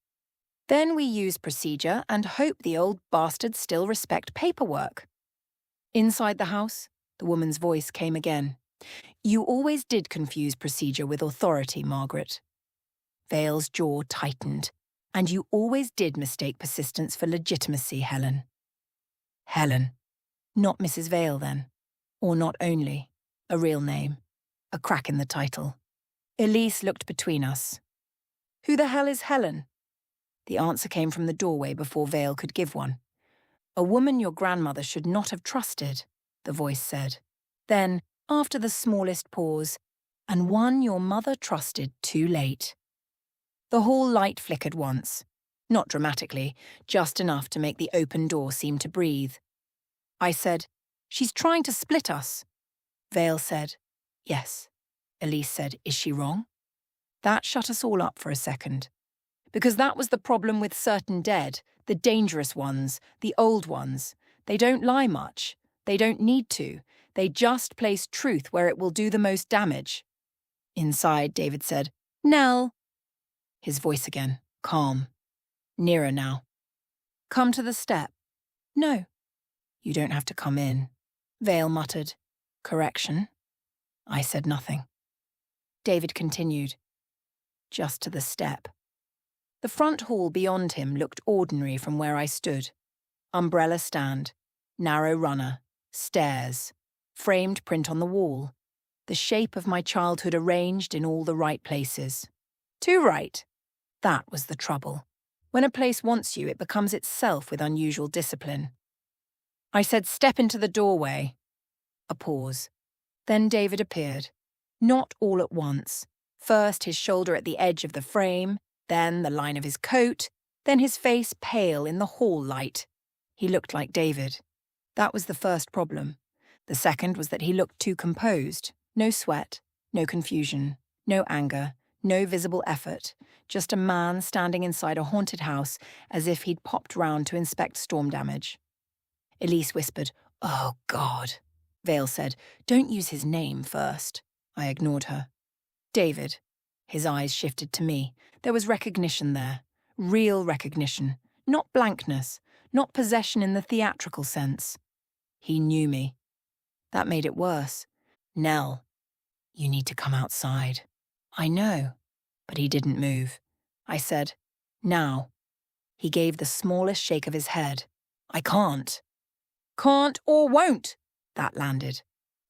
"Then we use procedure and hope the old bastards still respect paperwork." Inside the house, the woman's voice came again. "You always did confuse procedure with authority, Margaret." Vale's jaw tightened. "And you always did mistake persistence for legitimacy, Helen." Helen. Not Mrs. Vale, then. Or not only. A real name. A crack in the title. Elise looked between us. "Who the hell is Helen?" The answer came from the doorway before Vale could give one. "A woman your grandmother should not have trusted," the voice said. Then, after the smallest pause, "and one your mother trusted too late." The hall light flickered once. Not dramatically, just enough to make the open door seem to breathe. I said, "She's trying to split us." Vale said, "Yes." Elise said, "Is she wrong?" That shut us all up for a second. Because that was the problem with certain dead, the dangerous ones, the old ones. They don't lie much. They don't need to. They just place truth where it will do the most damage. Inside, David said, "Nell." His voice again, calm. Nearer now. "Come to the step." "No." "You don't have to come in." Vale muttered, "Correction." I said nothing. David continued, "Just to the step." The front hall beyond him looked ordinary from where I stood. Umbrella stand, narrow runner, stairs, framed print on the wall, the shape of my childhood arranged in all the right places. Too right. That was the trouble. When a place wants you, it becomes itself with unusual discipline. I said, "Step into the doorway." A pause. Then David appeared. Not all at once. First his shoulder at the edge of the frame, then the line of his coat, then his face pale in the hall light. He looked like David. That was the first problem. The second was that he looked too composed. No sweat, no confusion, no anger, no visible effort. Just a man standing inside a haunted house as if he'd popped round to inspect storm damage. Elise whispered, "Oh, God." Vale said, "Don't use his name first." I ignored her. "David." His eyes shifted to me. There was recognition there. Real recognition. Not blankness. Not possession in the theatrical sense. He knew me. That made it worse. "Nell, you need to come outside." "I know." But he didn't move. I said, "Now." He gave the smallest shake of his head. "I can't." "Can't or won't." That landed.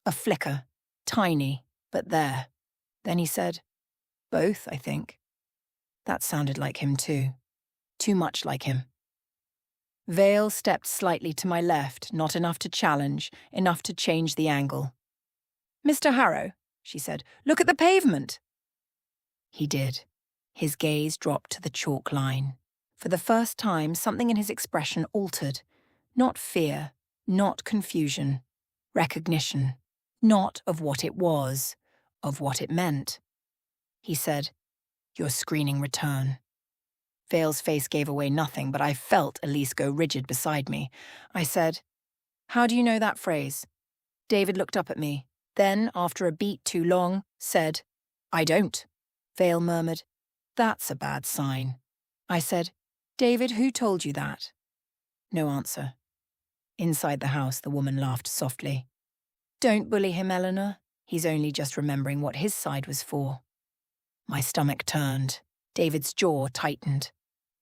A flicker. Tiny, but there. Then he said, "Both, I think." That sounded like him too. Too much like him. Vale stepped slightly to my left, not enough to challenge, enough to change the angle. "Mr. Harrow," she said, "look at the pavement." He did. His gaze dropped to the chalk line. For the first time, something in his expression altered. Not fear, not confusion. Recognition. Not of what it was, of what it meant. He said, "Your screening return." Vale's face gave away nothing, but I felt Elise go rigid beside me. I said, "How do you know that phrase?" David looked up at me, then, after a beat too long, said, "I don't." Vale murmured, "That's a bad sign." I said, "David, who told you that?" No answer. Inside the house, the woman laughed softly. "Don't bully him, Eleanor. He's only just remembering what his side was for." My stomach turned. David's jaw tightened.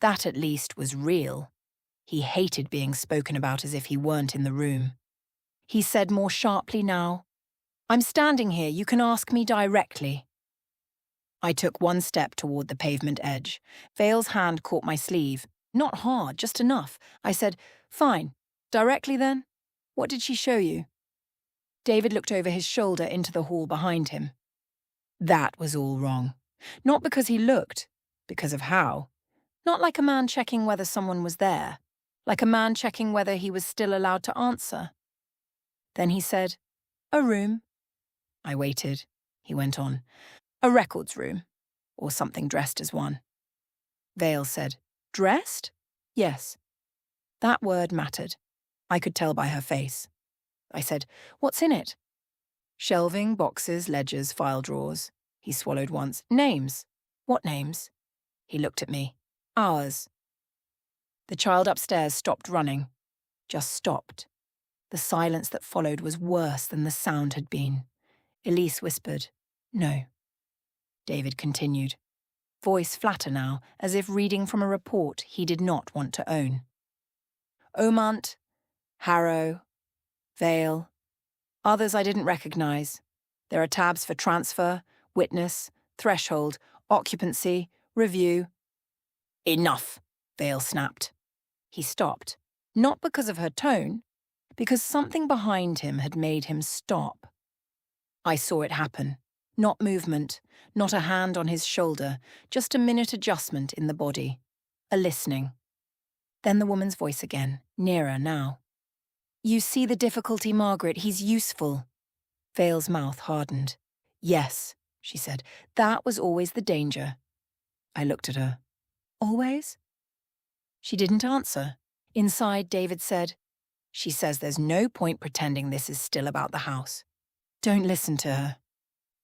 That, at least, was real. He hated being spoken about as if he weren't in the room. He said more sharply now, "I'm standing here. You can ask me directly." I took one step toward the pavement edge. Vale's hand caught my sleeve. Not hard, just enough. I said, "Fine. Directly then? What did she show you?" David looked over his shoulder into the hall behind him. That was all wrong. Not because he looked, because of how. Not like a man checking whether someone was there, like a man checking whether he was still allowed to answer. Then he said, "A room." I waited. He went on, "A records room, or something dressed as one." Vale said, "Dressed?" "Yes." That word mattered. I could tell by her face. I said, "What's in it?" "Shelving, boxes, ledgers, file drawers." He swallowed once. "Names." "What names?" He looked at me. "Ours." The child upstairs stopped running. Just stopped. The silence that followed was worse than the sound had been. Elise whispered, "No." David continued. Voice flatter now, as if reading from a report he did not want to own. "Omant, Harrow, Vale. Others I didn't recognize. There are tabs for transfer, witness, threshold, occupancy, review." "Enough," Vale snapped. He stopped, not because of her tone, because something behind him had made him stop. I saw it happen. Not movement, not a hand on his shoulder, just a minute adjustment in the body. A listening. Then the woman's voice again, nearer now. "You see the difficulty, Margaret. He's useful." Vale's mouth hardened. "Yes," she said. "That was always the danger." I looked at her. "Always?" She didn't answer. Inside, David said, "She says there's no point pretending this is still about the house. Don't listen to her.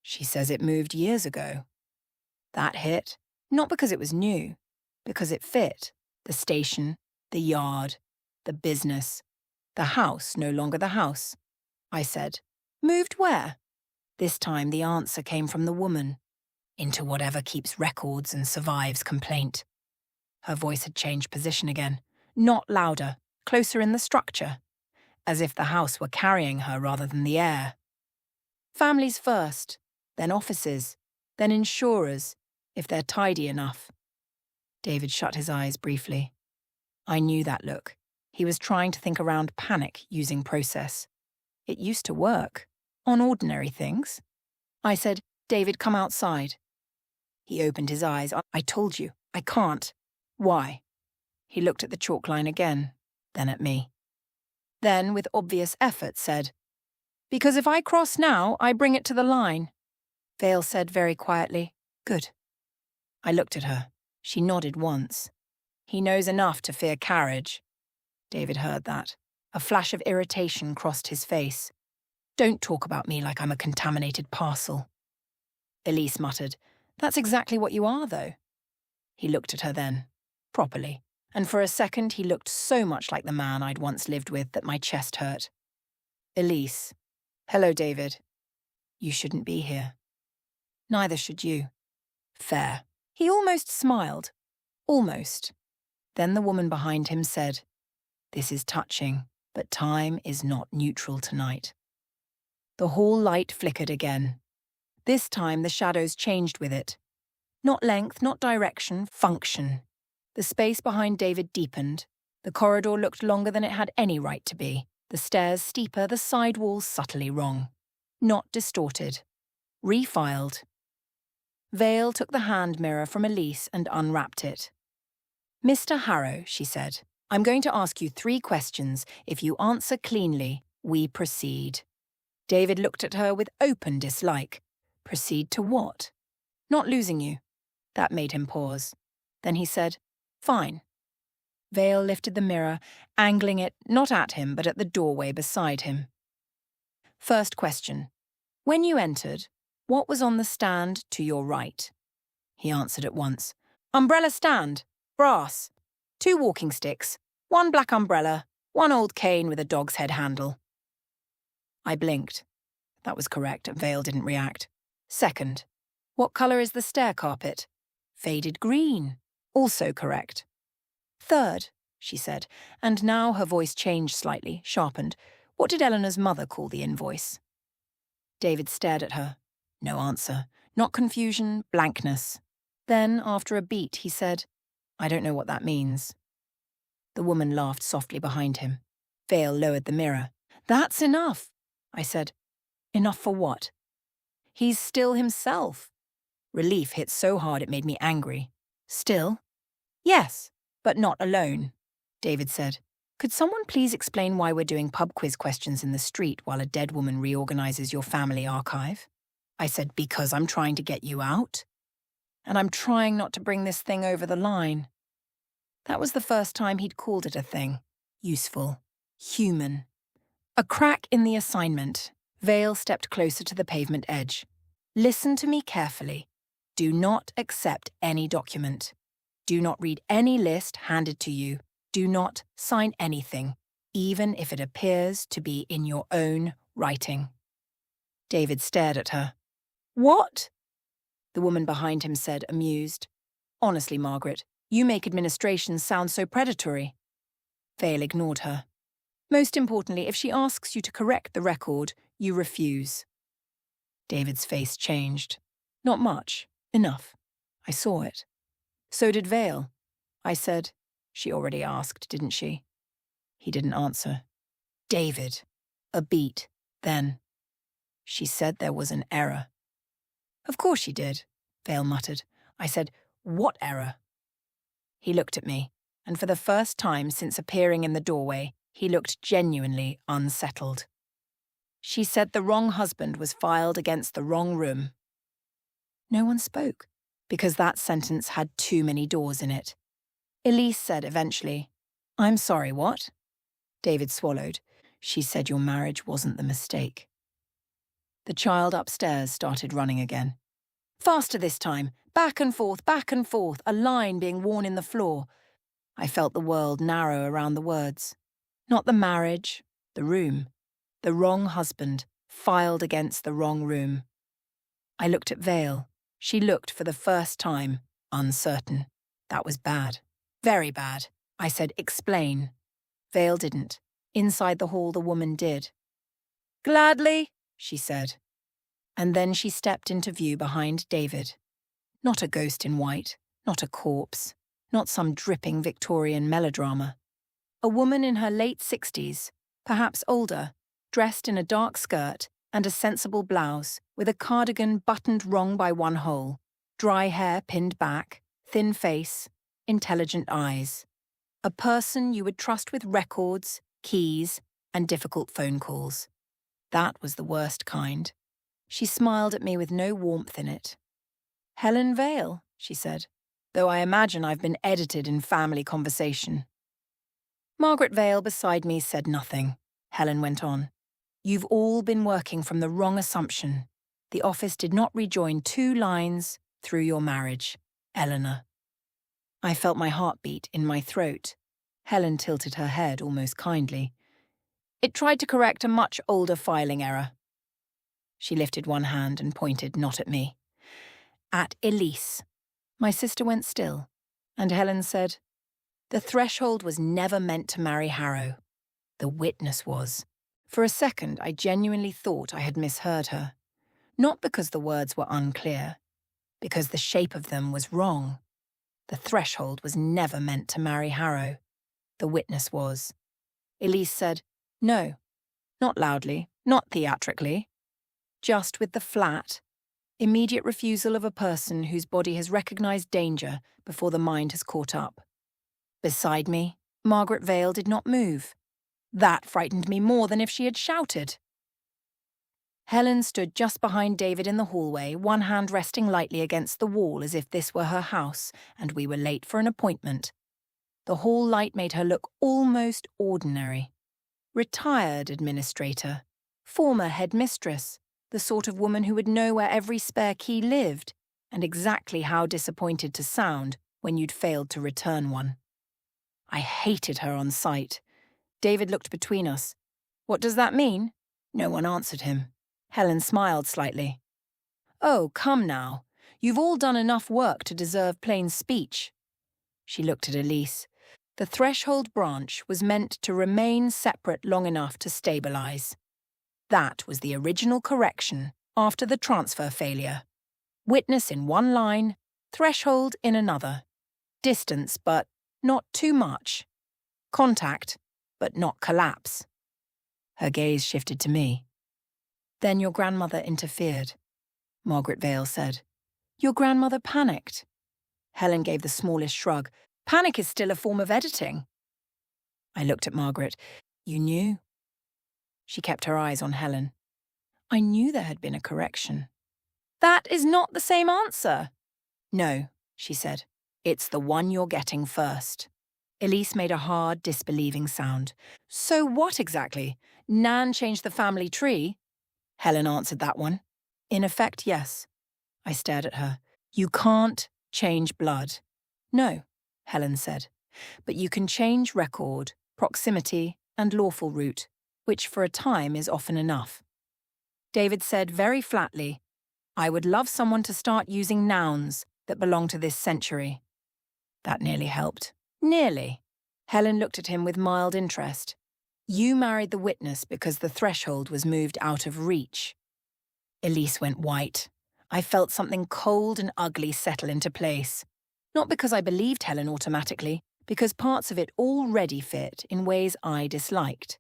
She says it moved years ago." That hit, not because it was new, because it fit. The station, the yard, the business. The house no longer the house. I said, "Moved where?" This time the answer came from the woman. "Into whatever keeps records and survives complaint." Her voice had changed position again. Not louder, closer in the structure. as if the house were carrying her rather than the air. Families first, then offices, then insurers, if they're tidy enough. David shut his eyes briefly. I knew that look. He was trying to think around panic using process. It used to work, on ordinary things. I said, David, come outside. He opened his eyes. I told you, I can't. Why? He looked at the chalk line again, then at me. Then, with obvious effort, said, because if I cross now, I bring it to the line. Vale said very quietly, good. I looked at her. She nodded once. He knows enough to fear carriage. David heard that. A flash of irritation crossed his face. Don't talk about me like I'm a contaminated parcel. Elise muttered, that's exactly what you are, though. He looked at her then, properly, and for a second he looked so much like the man I'd once lived with that my chest hurt. Elise. Hello, David. You shouldn't be here. Neither should you. Fair. He almost smiled. Almost. Then the woman behind him said, this is touching, but time is not neutral tonight. The hall light flickered again. This time the shadows changed with it. Not length, not direction, function. The space behind David deepened. The corridor looked longer than it had any right to be. The stairs steeper, the side walls subtly wrong. Not distorted. Refiled. Vale took the hand mirror from Elise and unwrapped it. Mr. Harrow, she said, I'm going to ask you 3 questions. If you answer cleanly, we proceed. David looked at her with open dislike. Proceed to what? Not losing you. That made him pause. Then he said, fine. Vale lifted the mirror, angling it not at him but at the doorway beside him. First question. When you entered, what was on the stand to your right? He answered at once. Umbrella stand. Brass. 2 walking sticks. 1 black umbrella. 1 old cane with a dog's head handle. I blinked. That was correct, and Vale didn't react. Second. What colour is the stair carpet? Faded green. Also correct. Third, she said, and now her voice changed slightly, sharpened. What did Eleanor's mother call the invoice? David stared at her. No answer. Not confusion, blankness. Then, after a beat, he said, I don't know what that means. The woman laughed softly behind him. Vale lowered the mirror. That's enough, I said. Enough for what? He's still himself. Relief hit so hard it made me angry. Still? Yes, but not alone, David said. Could someone please explain why we're doing pub quiz questions in the street while a dead woman reorganizes your family archive? I said, because I'm trying to get you out. And I'm trying not to bring this thing over the line. That was the first time he'd called it a thing. Useful. Human. A crack in the assignment. Vale stepped closer to the pavement edge. Listen to me carefully. Do not accept any document. Do not read any list handed to you. Do not sign anything, even if it appears to be in your own writing. David stared at her. What? The woman behind him said, amused. Honestly, Margaret, you make administration sound so predatory. Vale ignored her. Most importantly, if she asks you to correct the record, you refuse. David's face changed. Not much. Enough. I saw it. So did Vale. I said, she already asked, didn't she? He didn't answer. David. A beat. Then. She said there was an error. Of course she did, Vale muttered. I said, what error? He looked at me, and for the first time since appearing in the doorway, he looked genuinely unsettled. She said the wrong husband was filed against the wrong room. No one spoke, because that sentence had too many doors in it. Elise said eventually, I'm sorry, what? David swallowed. She said your marriage wasn't the mistake. The child upstairs started running again. Faster this time, back and forth, a line being worn in the floor. I felt the world narrow around the words. Not the marriage, the room. The wrong husband, filed against the wrong room. I looked at Vale. She looked for the first time, uncertain. That was bad. Very bad. I said, explain. Vale didn't. Inside the hall, the woman did. "Gladly," she said. And then she stepped into view behind David. Not a ghost in white, not a corpse, not some dripping Victorian melodrama. A woman in her late 60s, perhaps older, dressed in a dark skirt and a sensible blouse, with a cardigan buttoned wrong by one hole, dry hair pinned back, thin face, intelligent eyes. A person you would trust with records, keys, and difficult phone calls. That was the worst kind. She smiled at me with no warmth in it. "Helen Vale," she said, "though I imagine I've been edited in family conversation." Margaret Vale beside me said nothing. Helen went on. "You've all been working from the wrong assumption. The office did not rejoin 2 lines through your marriage, Eleanor." I felt my heartbeat in my throat. Helen tilted her head almost kindly. "It tried to correct a much older filing error." She lifted one hand and pointed not at me. "At Elise." My sister went still, and Helen said, "The threshold was never meant to marry Harrow. The witness was." For a second, I genuinely thought I had misheard her. Not because the words were unclear, because the shape of them was wrong. The threshold was never meant to marry Harrow. The witness was. Elise said, "No, not loudly, not theatrically. Just with the flat, immediate refusal of a person whose body has recognized danger before the mind has caught up." Beside me, Margaret Vale did not move. That frightened me more than if she had shouted. Helen stood just behind David in the hallway, one hand resting lightly against the wall as if this were her house and we were late for an appointment. The hall light made her look almost ordinary. Retired administrator, former headmistress, the sort of woman who would know where every spare key lived and exactly how disappointed to sound when you'd failed to return one. I hated her on sight. David looked between us. "What does that mean?" No one answered him. Helen smiled slightly. "Oh, come now. You've all done enough work to deserve plain speech." She looked at Elise. The threshold branch was meant to remain separate long enough to stabilize. That was the original correction after the transfer failure. Witness in one line, threshold in another. Distance, but not too much. Contact, but not collapse. Her gaze shifted to me. "Then your grandmother interfered," Margaret Vale said. "Your grandmother panicked." Helen gave the smallest shrug. "Panic is still a form of editing." I looked at Margaret. "You knew?" She kept her eyes on Helen. "I knew there had been a correction." "That is not the same answer." "No," she said. "It's the one you're getting first." Elise made a hard, disbelieving sound. "So what exactly? Nan changed the family tree?" Helen answered that one. "In effect, yes." I stared at her. "You can't change blood." "No," Helen said. "But you can change record, proximity, and lawful root, which for a time is often enough." David said very flatly, "I would love someone to start using nouns that belong to this century." That nearly helped. Nearly. Helen looked at him with mild interest. "You married the witness because the threshold was moved out of reach." Elise went white. I felt something cold and ugly settle into place. Not because I believed Helen automatically, because parts of it already fit in ways I disliked.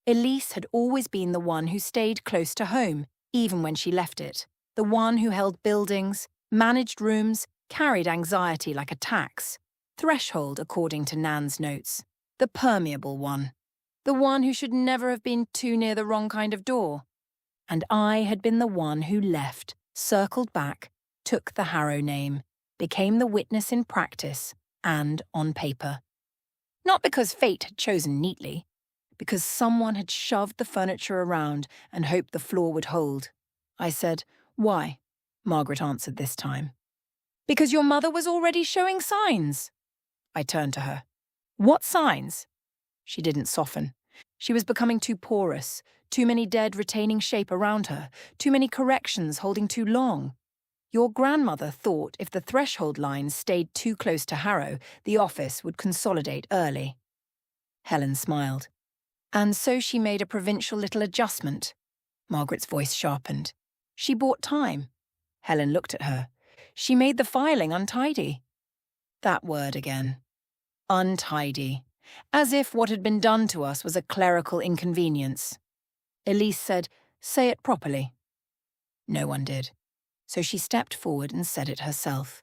Elise had always been the one who stayed close to home, even when she left it. The one who held buildings, managed rooms, carried anxiety like a tax. Threshold, according to Nan's notes. The permeable one. The one who should never have been too near the wrong kind of door. And I had been the one who left, circled back, took the Harrow name, became the witness in practice and on paper. Not because fate had chosen neatly, because someone had shoved the furniture around and hoped the floor would hold. I said, "Why?" Margaret answered this time. "Because your mother was already showing signs." I turned to her. "What signs?" She didn't soften. She was becoming too porous, too many dead retaining shape around her, too many corrections holding too long. Your grandmother thought if the threshold lines stayed too close to Harrow, the office would consolidate early. Helen smiled. And so she made a provincial little adjustment. Margaret's voice sharpened. She bought time. Helen looked at her. She made the filing untidy. That word again. Untidy. As if what had been done to us was a clerical inconvenience. Elise said, "Say it properly." No one did. So she stepped forward and said it herself.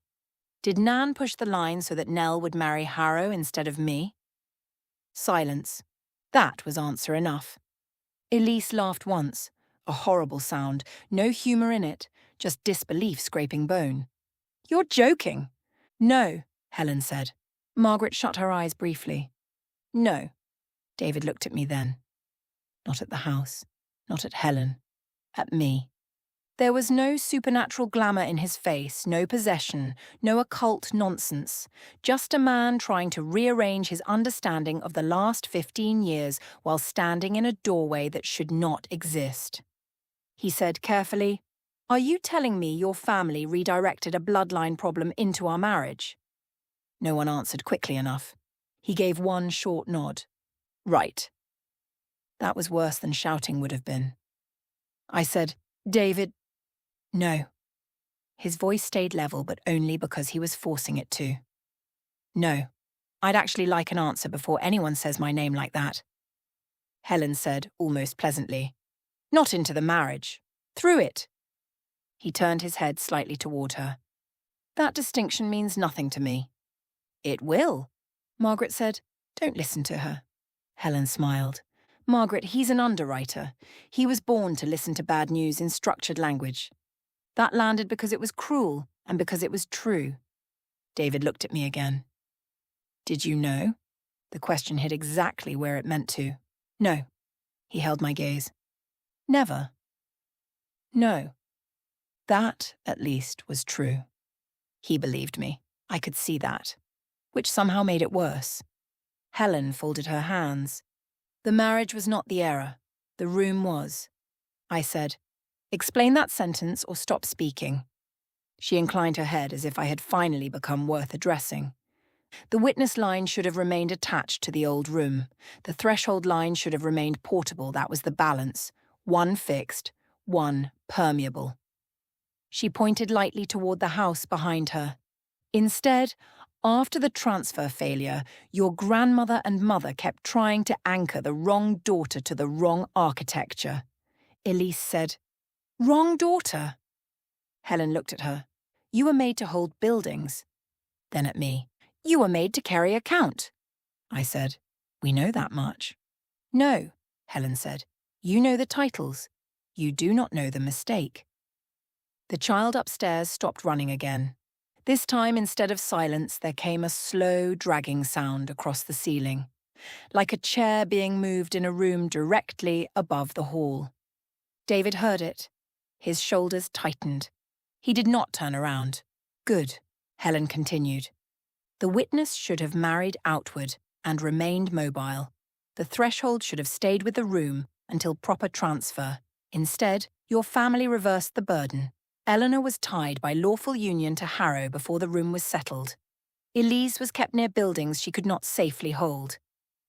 Did Nan push the line so that Nell would marry Harrow instead of me? Silence. That was answer enough. Elise laughed once. A horrible sound, no humour in it, just disbelief scraping bone. "You're joking." "No," Helen said. Margaret shut her eyes briefly. "No." David looked at me then. Not at the house, not at Helen, at me. There was no supernatural glamour in his face, no possession, no occult nonsense. Just a man trying to rearrange his understanding of the last 15 years while standing in a doorway that should not exist. He said carefully, "Are you telling me your family redirected a bloodline problem into our marriage?" No one answered quickly enough. He gave one short nod. "Right." That was worse than shouting would have been. I said, "David..." "No." His voice stayed level, but only because he was forcing it to. "No. I'd actually like an answer before anyone says my name like that." Helen said, almost pleasantly, "Not into the marriage. Through it." He turned his head slightly toward her. "That distinction means nothing to me." "It will," Margaret said. "Don't listen to her." Helen smiled. "Margaret, he's an underwriter. He was born to listen to bad news in structured language. That landed because it was cruel and because it was true." David looked at me again. "Did you know?" The question hit exactly where it meant to. "No." He held my gaze. "Never?" "No." That, at least, was true. He believed me. I could see that. Which somehow made it worse. Helen folded her hands. The marriage was not the error. The room was. I said, "Explain that sentence or stop speaking." She inclined her head as if I had finally become worth addressing. The witness line should have remained attached to the old room. The threshold line should have remained portable. That was the balance. One fixed, one permeable. She pointed lightly toward the house behind her. "Instead, after the transfer failure, your grandmother and mother kept trying to anchor the wrong daughter to the wrong architecture." Elise said, "Wrong daughter?" Helen looked at her. "You were made to hold buildings." Then at me. "You were made to carry a count." I said, "We know that much." "No," Helen said. "You know the titles. You do not know the mistake." The child upstairs stopped running again. This time, instead of silence, there came a slow, dragging sound across the ceiling, like a chair being moved in a room directly above the hall. David heard it. His shoulders tightened. He did not turn around. "Good," Helen continued. "The witness should have married outward and remained mobile. The threshold should have stayed with the room until proper transfer. Instead, your family reversed the burden. Eleanor was tied by lawful union to Harrow before the room was settled. Elise was kept near buildings she could not safely hold.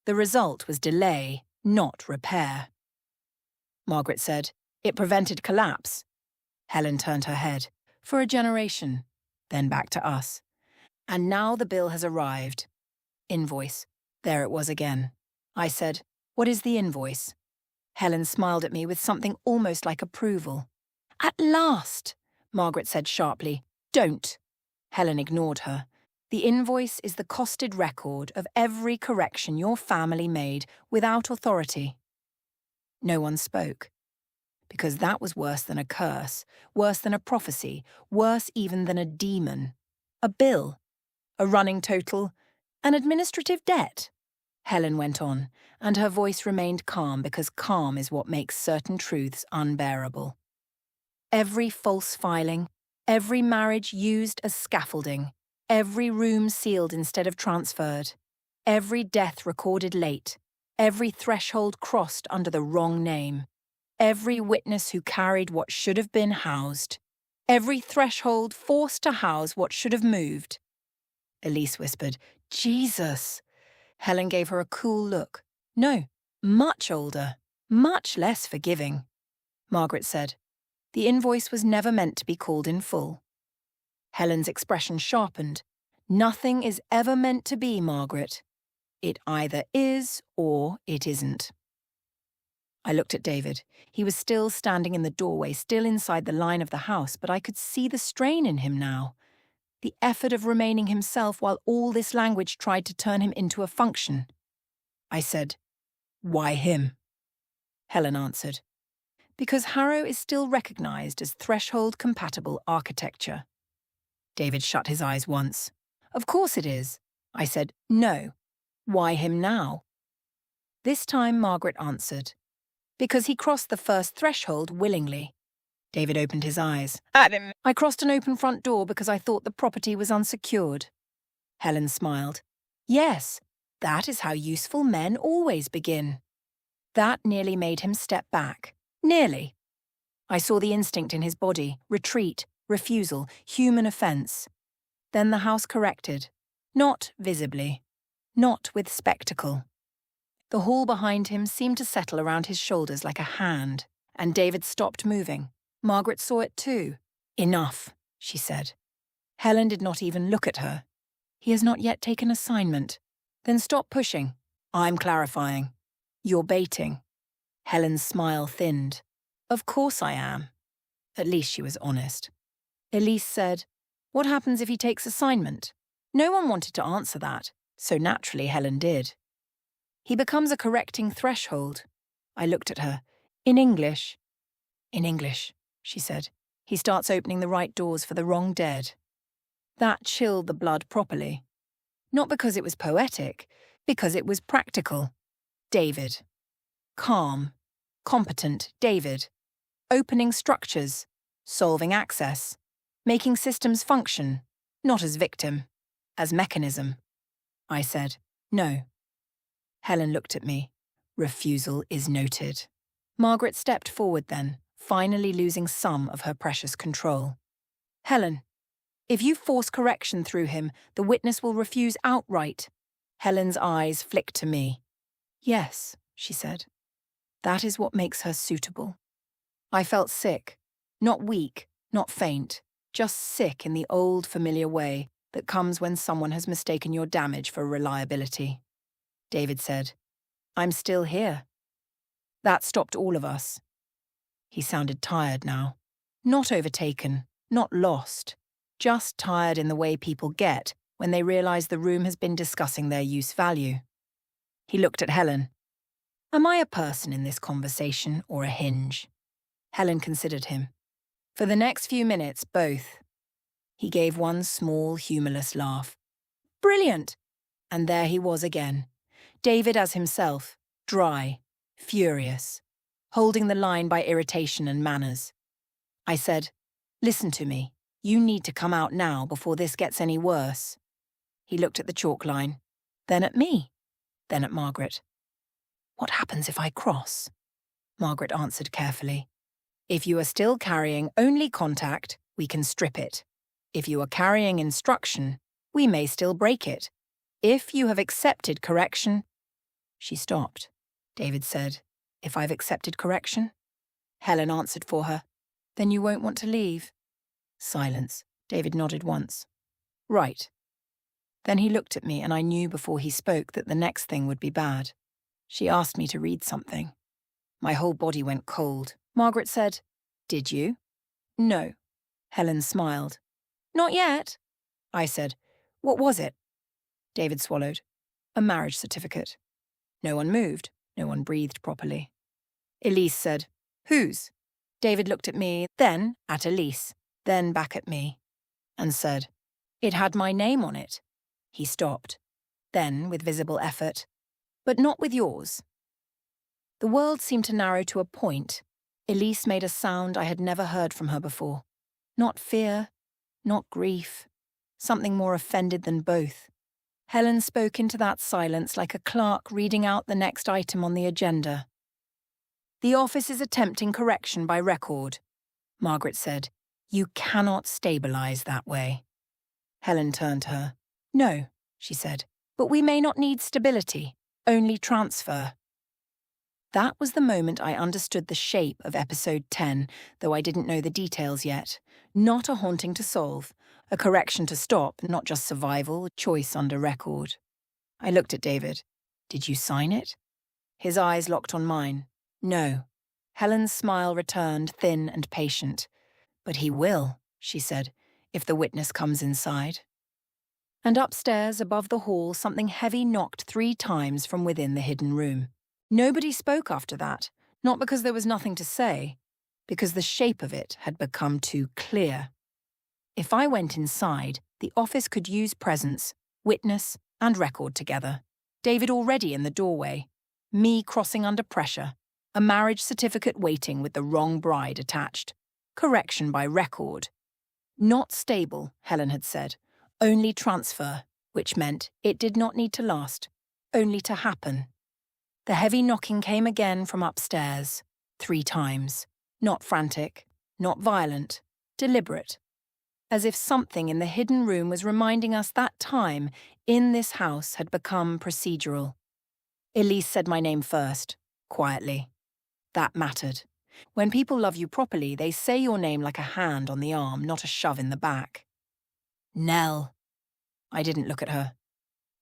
The result was delay, not repair." Margaret said, "It prevented collapse." Helen turned her head. "For a generation." Then back to us. "And now the bill has arrived." Invoice. There it was again. I said, "What is the invoice?" Helen smiled at me with something almost like approval. "At last!" Margaret said sharply. "Don't." Helen ignored her. "The invoice is the costed record of every correction your family made without authority." No one spoke. Because that was worse than a curse, worse than a prophecy, worse even than a demon. A bill. A running total. An administrative debt. Helen went on, and her voice remained calm because calm is what makes certain truths unbearable. Every false filing, every marriage used as scaffolding, every room sealed instead of transferred, every death recorded late, every threshold crossed under the wrong name, every witness who carried what should have been housed, every threshold forced to house what should have moved. Elise whispered, "Jesus!" Helen gave her a cool look. "No," Much older, much less forgiving, Margaret said. The invoice was never meant to be called in full. Helen's expression sharpened. Nothing is ever meant to be, Margaret. It either is or it isn't. I looked at David. He was still standing in the doorway, still inside the line of the house, but I could see the strain in him now. The effort of remaining himself while all this language tried to turn him into a function. I said, "Why him?" Helen answered, "Because Harrow is still recognised as threshold-compatible architecture." David shut his eyes once. "Of course it is." I said, "No. Why him now?" This time Margaret answered, "Because he crossed the first threshold willingly." David opened his eyes. "I crossed an open front door because I thought the property was unsecured." Helen smiled. "Yes, that is how useful men always begin." That nearly made him step back. Nearly. I saw the instinct in his body, retreat, refusal, human offence. Then the house corrected. Not visibly. Not with spectacle. The hall behind him seemed to settle around his shoulders like a hand, and David stopped moving. Margaret saw it too. "Enough," she said. Helen did not even look at her. "He has not yet taken assignment." "Then stop pushing." "I'm clarifying." "You're baiting." Helen's smile thinned. "Of course I am." At least she was honest. Elise said, "What happens if he takes assignment?" No one wanted to answer that, so naturally Helen did. "He becomes a correcting threshold." I looked at her. "In English?" "In English," she said. "He starts opening the right doors for the wrong dead." That chilled the blood properly. Not because it was poetic, because it was practical. David. Calm. Competent David. Opening structures. Solving access. Making systems function. Not as victim. As mechanism. I said, "No." Helen looked at me. Refusal is noted. Margaret stepped forward then, finally losing some of her precious control. "Helen, if you force correction through him, the witness will refuse outright." Helen's eyes flicked to me. "Yes," she said. "That is what makes her suitable." I felt sick. Not weak, not faint, just sick in the old familiar way that comes when someone has mistaken your damage for reliability. David said, "I'm still here." That stopped all of us. He sounded tired now. Not overtaken, not lost. Just tired in the way people get when they realize the room has been discussing their use value. He looked at Helen. "Am I a person in this conversation or a hinge?" Helen considered him. For the next few minutes, both. He gave one small, humorless laugh. "Brilliant!" And there he was again. David as himself, dry, furious, holding the line by irritation and manners. I said, "Listen to me. You need to come out now before this gets any worse." He looked at the chalk line, then at me, then at Margaret. "What happens if I cross?" Margaret answered carefully. "If you are still carrying only contact, we can strip it. If you are carrying instruction, we may still break it. If you have accepted correction—" She stopped. David said, "If I've accepted correction?" Helen answered for her. "Then you won't want to leave." Silence. David nodded once. "Right." Then he looked at me and I knew before he spoke that the next thing would be bad. She asked me to read something. My whole body went cold. Margaret said, "Did you?" "No." Helen smiled. "Not yet." I said, "What was it?" David swallowed. "A marriage certificate." No one moved. No one breathed properly. Elise said, "Whose?" David looked at me, then at Elise, then back at me, and said, "It had my name on it." He stopped. Then, with visible effort, "But not with yours." The world seemed to narrow to a point. Elise made a sound I had never heard from her before. Not fear, not grief. Something more offended than both. Helen spoke into that silence like a clerk reading out the next item on the agenda. "The office is attempting correction by record," Margaret said. "You cannot stabilize that way." Helen turned to her. "No," she said, "but we may not need stability, only transfer." That was the moment I understood the shape of episode 10, though I didn't know the details yet. Not a haunting to solve, a correction to stop, not just survival, a choice under record. I looked at David. Did you sign it? His eyes locked on mine. No. Helen's smile returned, thin and patient. But he will, she said, if the witness comes inside. And upstairs, above the hall, something heavy knocked 3 times from within the hidden room. Nobody spoke after that, not because there was nothing to say, because the shape of it had become too clear. If I went inside, the office could use presence, witness, and record together. David already in the doorway, me crossing under pressure, a marriage certificate waiting with the wrong bride attached. Correction by record. Not stable, Helen had said. Only transfer, which meant it did not need to last, only to happen. The heavy knocking came again from upstairs, 3 times. Not frantic, not violent, deliberate. As if something in the hidden room was reminding us that time in this house had become procedural. Elise said my name first, quietly. That mattered. When people love you properly, they say your name like a hand on the arm, not a shove in the back. Nell. I didn't look at her.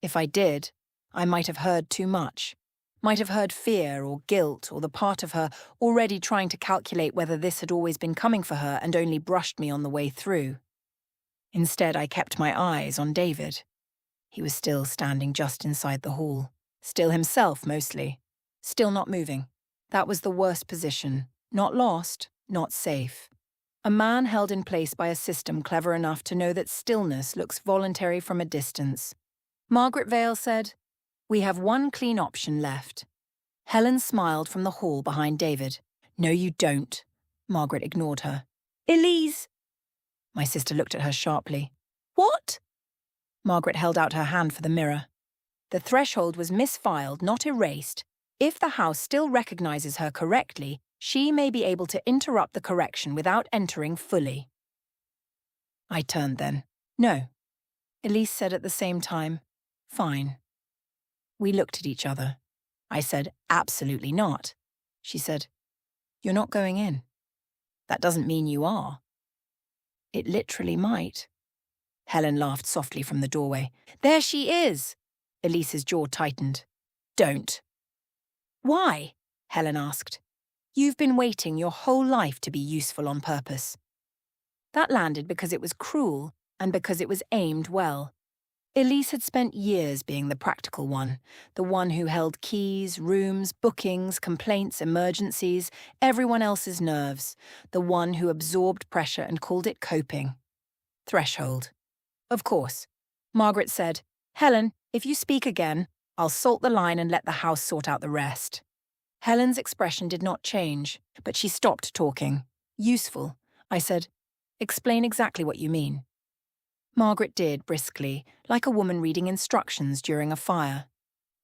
If I did, I might have heard too much. Might have heard fear or guilt or the part of her already trying to calculate whether this had always been coming for her and only brushed me on the way through. Instead, I kept my eyes on David. He was still standing just inside the hall. Still himself, mostly. Still not moving. That was the worst position. Not lost, not safe. A man held in place by a system clever enough to know that stillness looks voluntary from a distance. Margaret Vale said, "We have one clean option left." Helen smiled from the hall behind David. "No, you don't." Margaret ignored her. "Elise!" My sister looked at her sharply. "What?" Margaret held out her hand for the mirror. The threshold was misfiled, not erased. If the house still recognizes her correctly, she may be able to interrupt the correction without entering fully. I turned then. "No." Elise said at the same time, "Fine." We looked at each other. I said, "Absolutely not." She said, "You're not going in." "That doesn't mean you are." "It literally might." Helen laughed softly from the doorway. "There she is!" Elise's jaw tightened. "Don't." "Why?" Helen asked. "You've been waiting your whole life to be useful on purpose." That landed because it was cruel and because it was aimed well. Elise had spent years being the practical one, the one who held keys, rooms, bookings, complaints, emergencies, everyone else's nerves, the one who absorbed pressure and called it coping. Threshold. Of course. Margaret said, "Helen, if you speak again, I'll salt the line and let the house sort out the rest." Helen's expression did not change, but she stopped talking. "Useful." I said, "Explain exactly what you mean." Margaret did, briskly, like a woman reading instructions during a fire.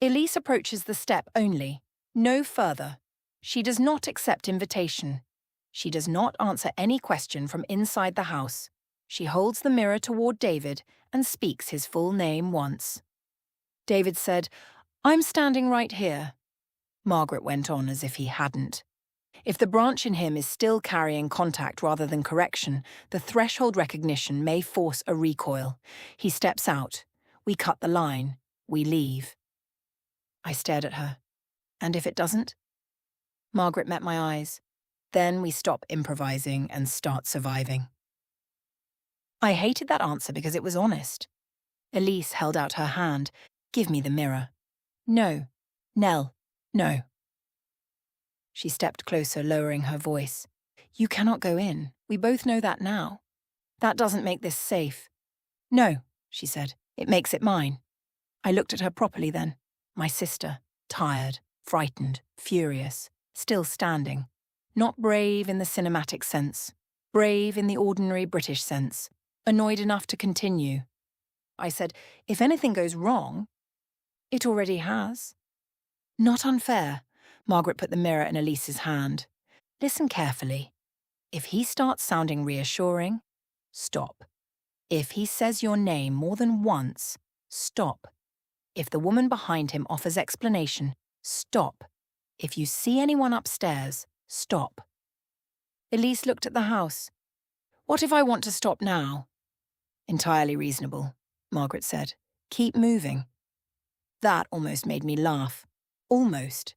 Elise approaches the step only, no further. She does not accept invitation. She does not answer any question from inside the house. She holds the mirror toward David and speaks his full name once. David said, "I'm standing right here." Margaret went on as if he hadn't. If the branch in him is still carrying contact rather than correction, the threshold recognition may force a recoil. He steps out. We cut the line. We leave. I stared at her. And if it doesn't? Margaret met my eyes. Then we stop improvising and start surviving. I hated that answer because it was honest. Elise held out her hand. "Give me the mirror." "No. Nell, no." She stepped closer, lowering her voice. "You cannot go in. We both know that now. That doesn't make this safe." "No," she said. "It makes it mine." I looked at her properly then. My sister, tired, frightened, furious, still standing. Not brave in the cinematic sense. Brave in the ordinary British sense. Annoyed enough to continue. I said, "If anything goes wrong..." "It already has." "Not unfair." Margaret put the mirror in Elise's hand. "Listen carefully. If he starts sounding reassuring, stop. If he says your name more than once, stop. If the woman behind him offers explanation, stop. If you see anyone upstairs, stop. Elise looked at the house. What if I want to stop now? Entirely reasonable, Margaret said. Keep moving. That almost made me laugh. Almost.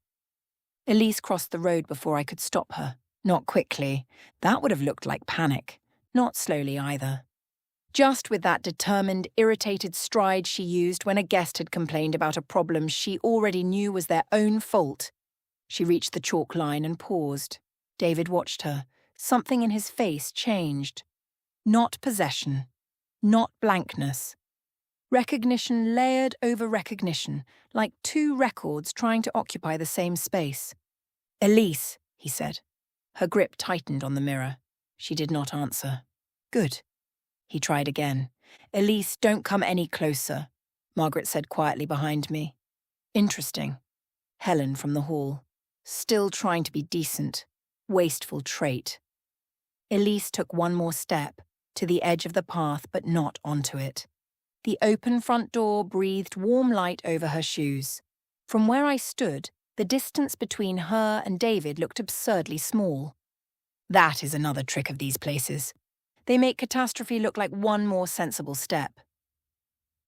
Elise crossed the road before I could stop her. Not quickly. That would have looked like panic. Not slowly either. Just with that determined, irritated stride she used when a guest had complained about a problem she already knew was their own fault. She reached the chalk line and paused. David watched her. Something in his face changed. Not possession. Not blankness. Recognition layered over recognition, like two records trying to occupy the same space. Elise, he said. Her grip tightened on the mirror. She did not answer. Good. He tried again. Elise, don't come any closer, Margaret said quietly behind me. Interesting. Helen from the hall. Still trying to be decent. Wasteful trait. Elise took one more step, to the edge of the path but not onto it. The open front door breathed warm light over her shoes. From where I stood, the distance between her and David looked absurdly small. That is another trick of these places. They make catastrophe look like one more sensible step.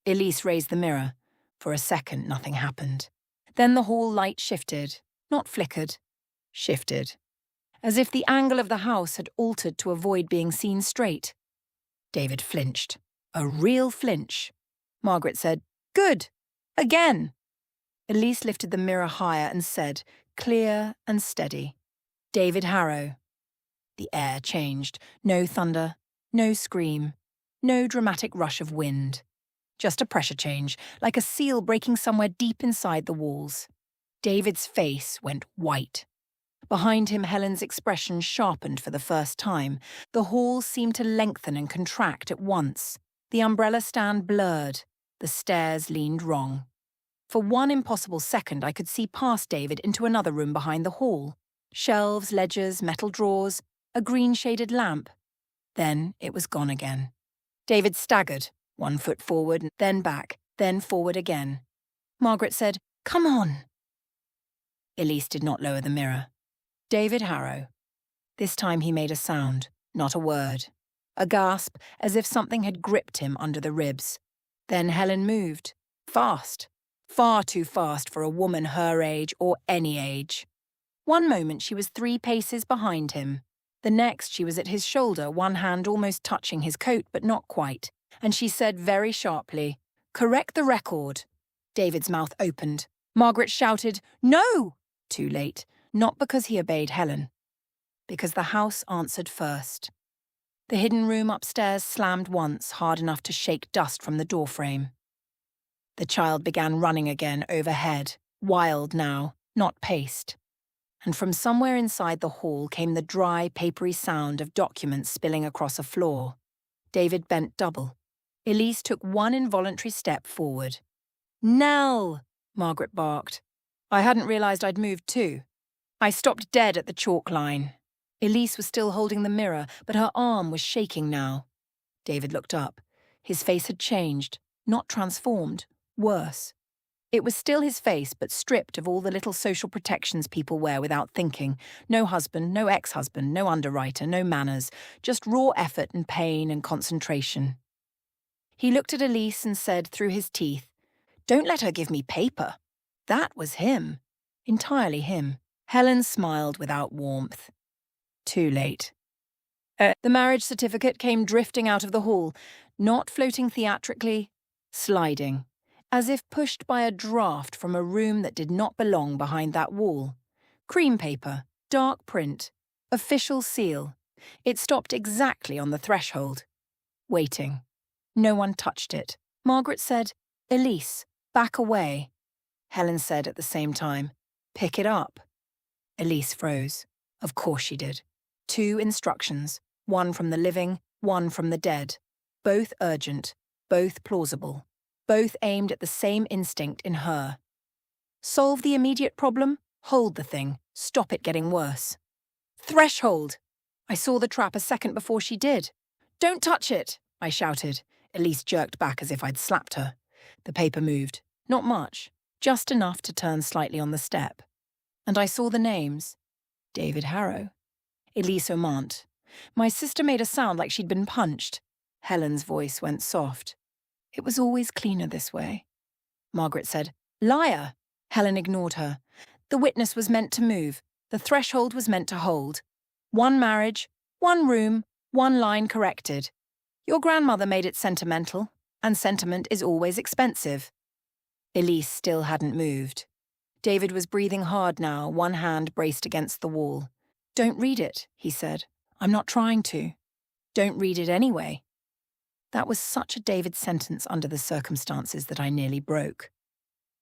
Elise raised the mirror. For a second, nothing happened. Then the hall light shifted, not flickered, shifted. As if the angle of the house had altered to avoid being seen straight. David flinched. A real flinch. Margaret said, Good! Again! Elise lifted the mirror higher and said, clear and steady, David Harrow. The air changed. No thunder, no scream, no dramatic rush of wind. Just a pressure change, like a seal breaking somewhere deep inside the walls. David's face went white. Behind him, Helen's expression sharpened for the first time. The hall seemed to lengthen and contract at once. The umbrella stand blurred. The stairs leaned wrong. For one impossible second, I could see past David into another room behind the hall. Shelves, ledgers, metal drawers, a green-shaded lamp. Then it was gone again. David staggered, 1 foot forward, then back, then forward again. Margaret said, Come on. Elise did not lower the mirror. David Harrow. This time he made a sound, not a word. A gasp, as if something had gripped him under the ribs. Then Helen moved. Fast. Far too fast for a woman her age or any age. One moment she was 3 paces behind him. The next she was at his shoulder, one hand almost touching his coat but not quite. And she said very sharply, Correct the record. David's mouth opened. Margaret shouted, No! Too late. Not because he obeyed Helen. Because the house answered first. The hidden room upstairs slammed once, hard enough to shake dust from the doorframe. The child began running again overhead, wild now, not paced. And from somewhere inside the hall came the dry, papery sound of documents spilling across a floor. David bent double. Elise took one involuntary step forward. Nell! Margaret barked. I hadn't realised I'd moved too. I stopped dead at the chalk line. Elise was still holding the mirror, but her arm was shaking now. David looked up. His face had changed, not transformed, worse. It was still his face, but stripped of all the little social protections people wear without thinking. No husband, no ex-husband, no underwriter, no manners, just raw effort and pain and concentration. He looked at Elise and said through his teeth, Don't let her give me paper. That was him. Entirely him. Helen smiled without warmth. Too late. The marriage certificate came drifting out of the hall, not floating theatrically, sliding, as if pushed by a draft from a room that did not belong behind that wall. Cream paper, dark print, official seal. It stopped exactly on the threshold. Waiting. No one touched it. Margaret said, Elise, back away. Helen said at the same time, Pick it up. Elise froze. Of course she did. 2 instructions, one from the living, one from the dead. Both urgent, both plausible, both aimed at the same instinct in her. Solve the immediate problem, hold the thing, stop it getting worse. Threshold! I saw the trap a second before she did. Don't touch it, I shouted. Elise jerked back as if I'd slapped her. The paper moved. Not much, just enough to turn slightly on the step. And I saw the names. David Harrow. Elise Omant. My sister made a sound like she'd been punched. Helen's voice went soft. It was always cleaner this way. Margaret said, "Liar!" Helen ignored her. The witness was meant to move. The threshold was meant to hold. One marriage, one room, one line corrected. Your grandmother made it sentimental, and sentiment is always expensive. Elise still hadn't moved. David was breathing hard now, one hand braced against the wall. "Don't read it," he said. "I'm not trying to." "Don't read it anyway." That was such a David sentence under the circumstances that I nearly broke.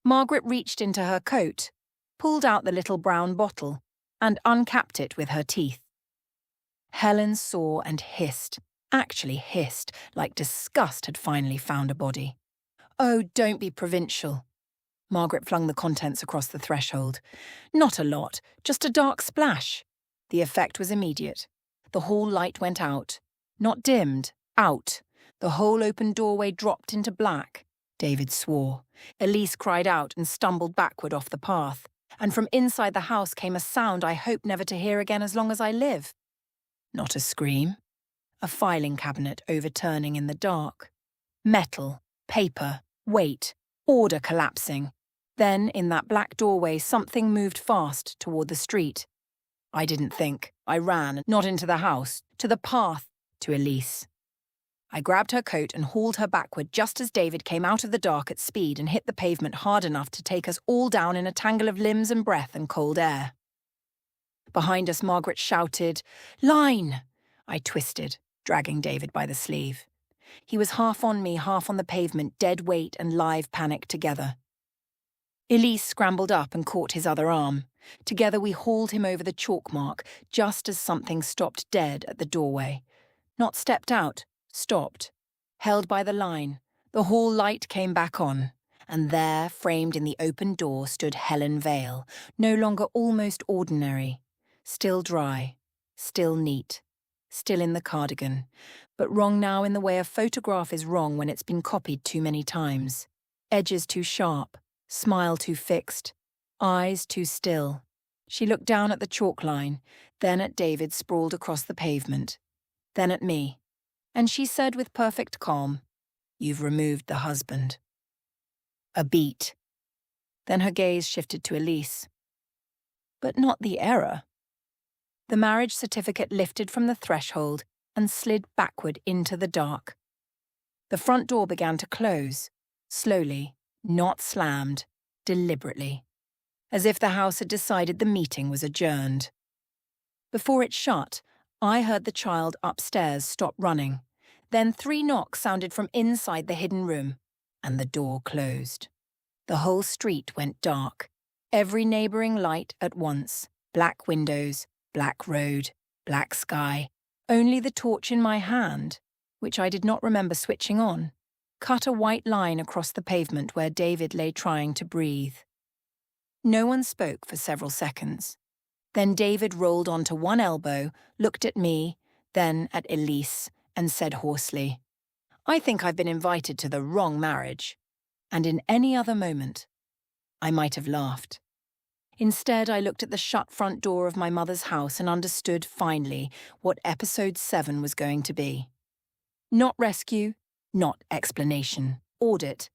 Margaret reached into her coat, pulled out the little brown bottle, and uncapped it with her teeth. Helen saw and hissed, actually hissed, like disgust had finally found a body. "Oh, don't be provincial." Margaret flung the contents across the threshold. "Not a lot, just a dark splash." The effect was immediate. The hall light went out. Not dimmed, out. The whole open doorway dropped into black. David swore. Elise cried out and stumbled backward off the path. And from inside the house came a sound I hope never to hear again as long as I live. Not a scream. A filing cabinet overturning in the dark. Metal, paper, weight, order collapsing. Then, in that black doorway, something moved fast toward the street. I didn't think. I ran, not into the house, to the path, to Elise. I grabbed her coat and hauled her backward just as David came out of the dark at speed and hit the pavement hard enough to take us all down in a tangle of limbs and breath and cold air. Behind us, Margaret shouted, "Line!" I twisted, dragging David by the sleeve. He was half on me, half on the pavement, dead weight and live panic together. Elise scrambled up and caught his other arm. Together we hauled him over the chalk mark, just as something stopped dead at the doorway. Not stepped out, stopped. Held by the line, the hall light came back on, and there, framed in the open door, stood Helen Vale, no longer almost ordinary. Still dry, still neat, still in the cardigan, but wrong now in the way a photograph is wrong when it's been copied too many times. Edges too sharp, smile too fixed, eyes too still. She looked down at the chalk line, then at David sprawled across the pavement, then at me, and she said with perfect calm, "You've removed the husband." A beat. Then her gaze shifted to Elise. But not the error. The marriage certificate lifted from the threshold and slid backward into the dark. The front door began to close, slowly, not slammed, deliberately, as if the house had decided the meeting was adjourned. Before it shut, I heard the child upstairs stop running. Then 3 knocks sounded from inside the hidden room, and the door closed. The whole street went dark, every neighbouring light at once, black windows, black road, black sky. Only the torch in my hand, which I did not remember switching on, cut a white line across the pavement where David lay trying to breathe. No one spoke for several seconds. Then David rolled onto one elbow, looked at me, then at Elise, and said hoarsely, "I think I've been invited to the wrong marriage." And in any other moment, I might have laughed. Instead, I looked at the shut front door of my mother's house and understood, finally, what episode 7 was going to be. Not rescue, not explanation. Audit,